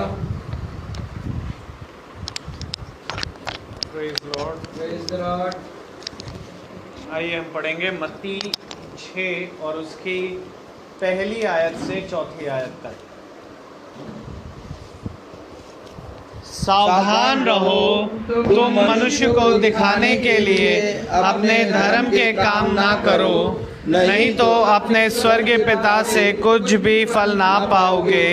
Praise Lord. Praise the Lord। आइए हम पढ़ेंगे मत्ती 6 और उसकी पहली आयत से 4थी आयत तक। सावधान रहो, तुम मनुष्य को दिखाने के लिए अपने धर्म के काम ना करो, नहीं तो अपने स्वर्गीय पिता से कुछ भी फल ना पाओगे।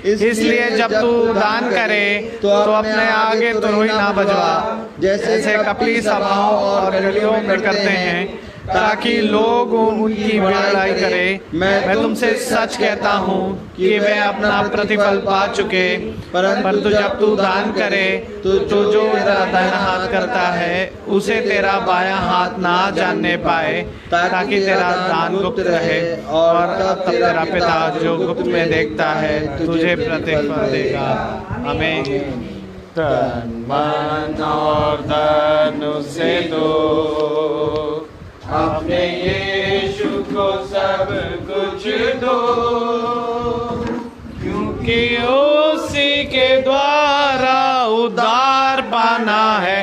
इसलिए जब तू दान करे तो अपने आगे तुरही ना बजवा, जैसे कपटी सभाओं और गलियों में करते हैं, ताकि लोग उनकी बड़ाई करें। मैं तुमसे सच कहता हूँ कि वे अपना प्रतिफल पा चुके। परंतु जब तू दान करे तो जो तेरा दाहिना हाथ करता है उसे तेरा बायां हाथ ना जानने पाए, ताकि तेरा दान गुप्त रहे, और तब तेरा पिता जो गुप्त में देखता है तुझे प्रतिफल देगा। हमें तन मन और धन उसे दो, अपने यीशु को सब कुछ दो, क्योंकि उसी के द्वारा उद्धार पाना है।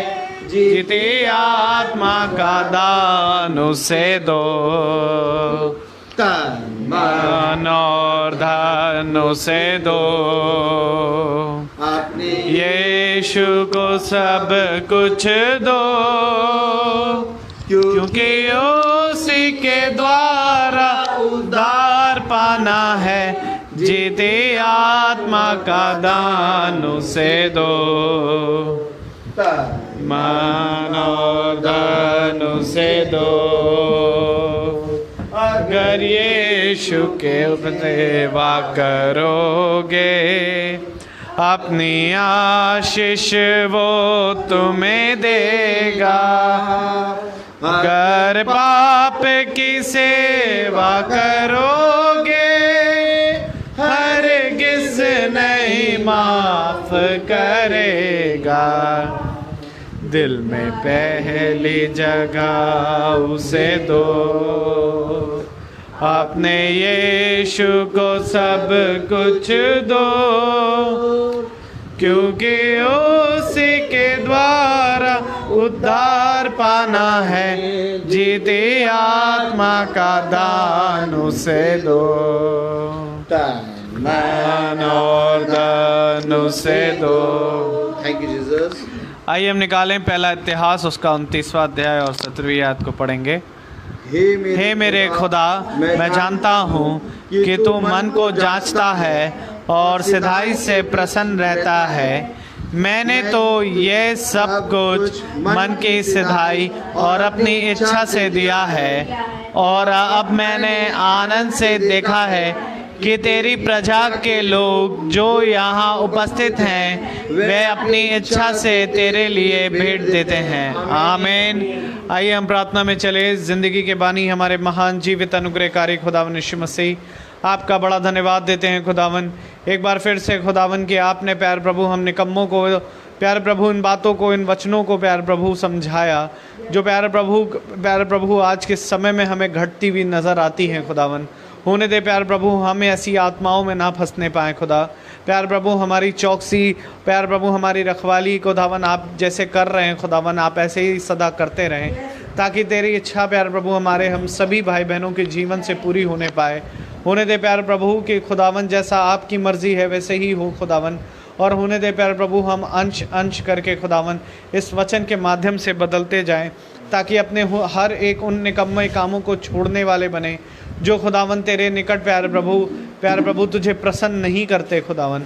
जीते आत्मा का दान उसे दो, तन मन और धन उसे दो, अपने यीशु को सब कुछ दो, क्योंकि उसी के द्वारा उद्धार पाना है। जीते आत्मा का दान उसे दो, मन और धन उसे दो। अगर यीशु के सेवा करोगे, अपनी आशीष वो तुम्हें देगा। अगर पाप की सेवा करोगे, हरगिज़ नहीं माफ करेगा। दिल में पहली जगह उसे दो, अपने यीशु को सब कुछ दो, क्योंकि उसी के द्वारा उद्धार पाना है। जीते आत्मा का दान उसे दो, मन और धन उसे दो। Thank you Jesus. आइए हम निकालें पहला इतिहास उसका 29वां अध्याय और 17वीं आयत को पढ़ेंगे। हे मेरे खुदा, मैं जानता हूँ कि तू मन को जांचता है और सिधाई से प्रसन्न रहता है। मैंने तो ये सब कुछ मन की सिधाई और अपनी इच्छा से दिया है, और अब मैंने आनंद से देखा है कि तेरी प्रजा के लोग जो यहाँ उपस्थित हैं वे अपनी इच्छा से तेरे लिए भेंट देते हैं। आमीन। आइए हम प्रार्थना में चले। ज़िंदगी के बानी हमारे महान जीवित अनुग्रहकारी खुदावन यीशु मसीह, आपका बड़ा धन्यवाद देते हैं खुदावन। एक बार फिर से खुदावन कि आपने प्यार प्रभु हम निकम्मों को प्यार प्रभु इन बातों को, इन वचनों को प्यार प्रभु समझाया, जो प्यार प्रभु आज के समय में हमें घटती हुई नज़र आती हैं खुदावन। होने दे प्यार प्रभु हम ऐसी आत्माओं में ना फंसने पाएँ खुदा। प्यार प्रभु हमारी चौकसी, प्यार प्रभु हमारी रखवाली खुदावन आप जैसे कर रहे हैं खुदावन, आप ऐसे ही सदा करते रहें, ताकि तेरी इच्छा प्यार प्रभु हमारे हम सभी भाई बहनों के जीवन से पूरी होने पाए। होने दे प्यार प्रभु कि खुदावन जैसा आपकी मर्ज़ी है वैसे ही हो खुदावन। और होने दे प्यार प्रभु हम अंश अंश करके खुदावन इस वचन के माध्यम से बदलते जाएं, ताकि अपने हर एक उन निकम्मे कामों को छोड़ने वाले बने जो खुदावन तेरे निकट प्यार प्रभु तुझे प्रसन्न नहीं करते खुदावन।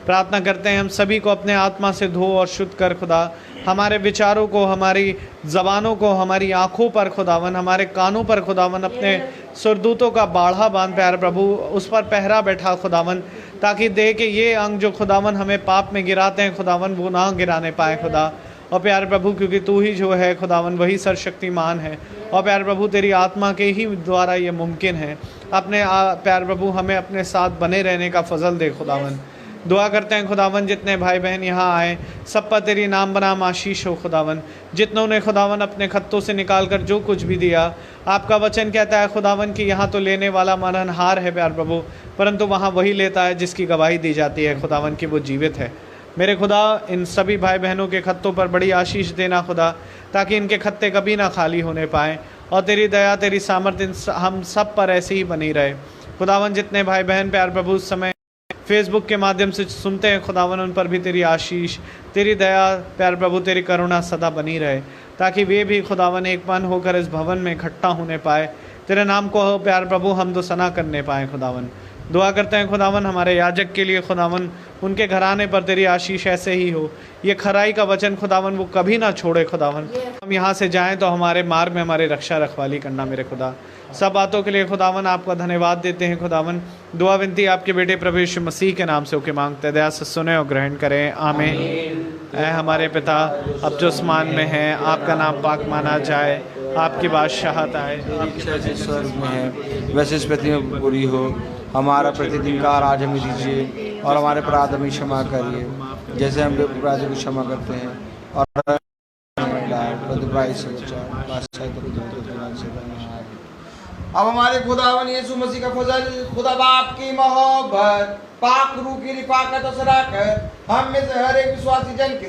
प्रार्थना करते हैं हम सभी को अपने आत्मा से धो और शुद्ध कर खुदा। हमारे विचारों को, हमारी ज़बानों को, हमारी आँखों पर खुदावन, हमारे कानों पर खुदावन अपने सुरदूतों का बाढ़ा बांध प्यार प्रभु, उस पर पहरा बैठा खुदावन, ताकि दे के ये अंग जो खुदावन हमें पाप में गिराते हैं खुदावन वो ना गिराने पाए खुदा। और प्यार प्रभु क्योंकि तू ही जो है खुदावन वही सर्वशक्तिमान है, और प्यार प्रभु तेरी आत्मा के ही द्वारा ये मुमकिन है। अपने प्यार प्रभु हमें अपने साथ बने रहने का फजल दे खुदावन। दुआ करते हैं खुदावन जितने भाई बहन यहाँ आए सब पर तेरी नाम बनाम आशीष हो खुदावन। जितनों ने खुदावन अपने खत्तों से निकाल कर जो कुछ भी दिया, आपका वचन कहता है खुदावन कि यहाँ तो लेने वाला मरणहार है प्यार प्रभु, परंतु वहाँ वही लेता है जिसकी गवाही दी जाती है खुदावन कि वो जीवित है। मेरे खुदा इन सभी भाई बहनों के खत्तों पर बड़ी आशीष देना खुदा, ताकि इनके खत्ते कभी ना खाली होने पाएँ, और तेरी दया तेरी सामर्थ्य हम सब पर ऐसे ही बनी रहे खुदावन। जितने भाई बहन प्यार प्रभु उस समय फेसबुक के माध्यम से सुनते हैं खुदावन, उन पर भी तेरी आशीष, तेरी दया प्यार प्रभु, तेरी करुणा सदा बनी रहे, ताकि वे भी खुदावन एक मन होकर इस भवन में इकट्ठा होने पाए, तेरे नाम को प्यार प्रभु हम तो सना करने पाए खुदावन। दुआ करते हैं खुदावन हमारे याजक के लिए खुदावन, उनके घराने पर तेरी आशीष ऐसे ही हो। ये खराई का वचन खुदावन वो कभी ना छोड़े खुदावन। हम यहाँ से जाएं तो हमारे मार्ग में हमारे रक्षा रखवाली करना मेरे खुदा। सब बातों के लिए खुदावन आपका धन्यवाद देते हैं खुदावन। दुआ विनती आपके बेटे प्रभु यीशु मसीह के नाम से होके मांगते, दया से सुने और ग्रहण करें। आमीन। ऐ हमारे पिता अब जो आसमान में हैं, आपका नाम पाक माना जाए, आपकी बादशाहत आए, आपकी इच्छा स्वर्ग में है वैसे इस पृथ्वी में पूरी हो। हमारा प्रतिदिन का आज हमें दीजिए, और हमारे अपराध हमें क्षमा करिए जैसे हम लोग अपराधी को क्षमा करते हैं, और अब हमारे खुदावन यीशु मसीह का फजल, खुदा बाप की मोहब्बत, पाक रूह की रिफाकत और शराकत हम में से हर एक विश्वासी जन के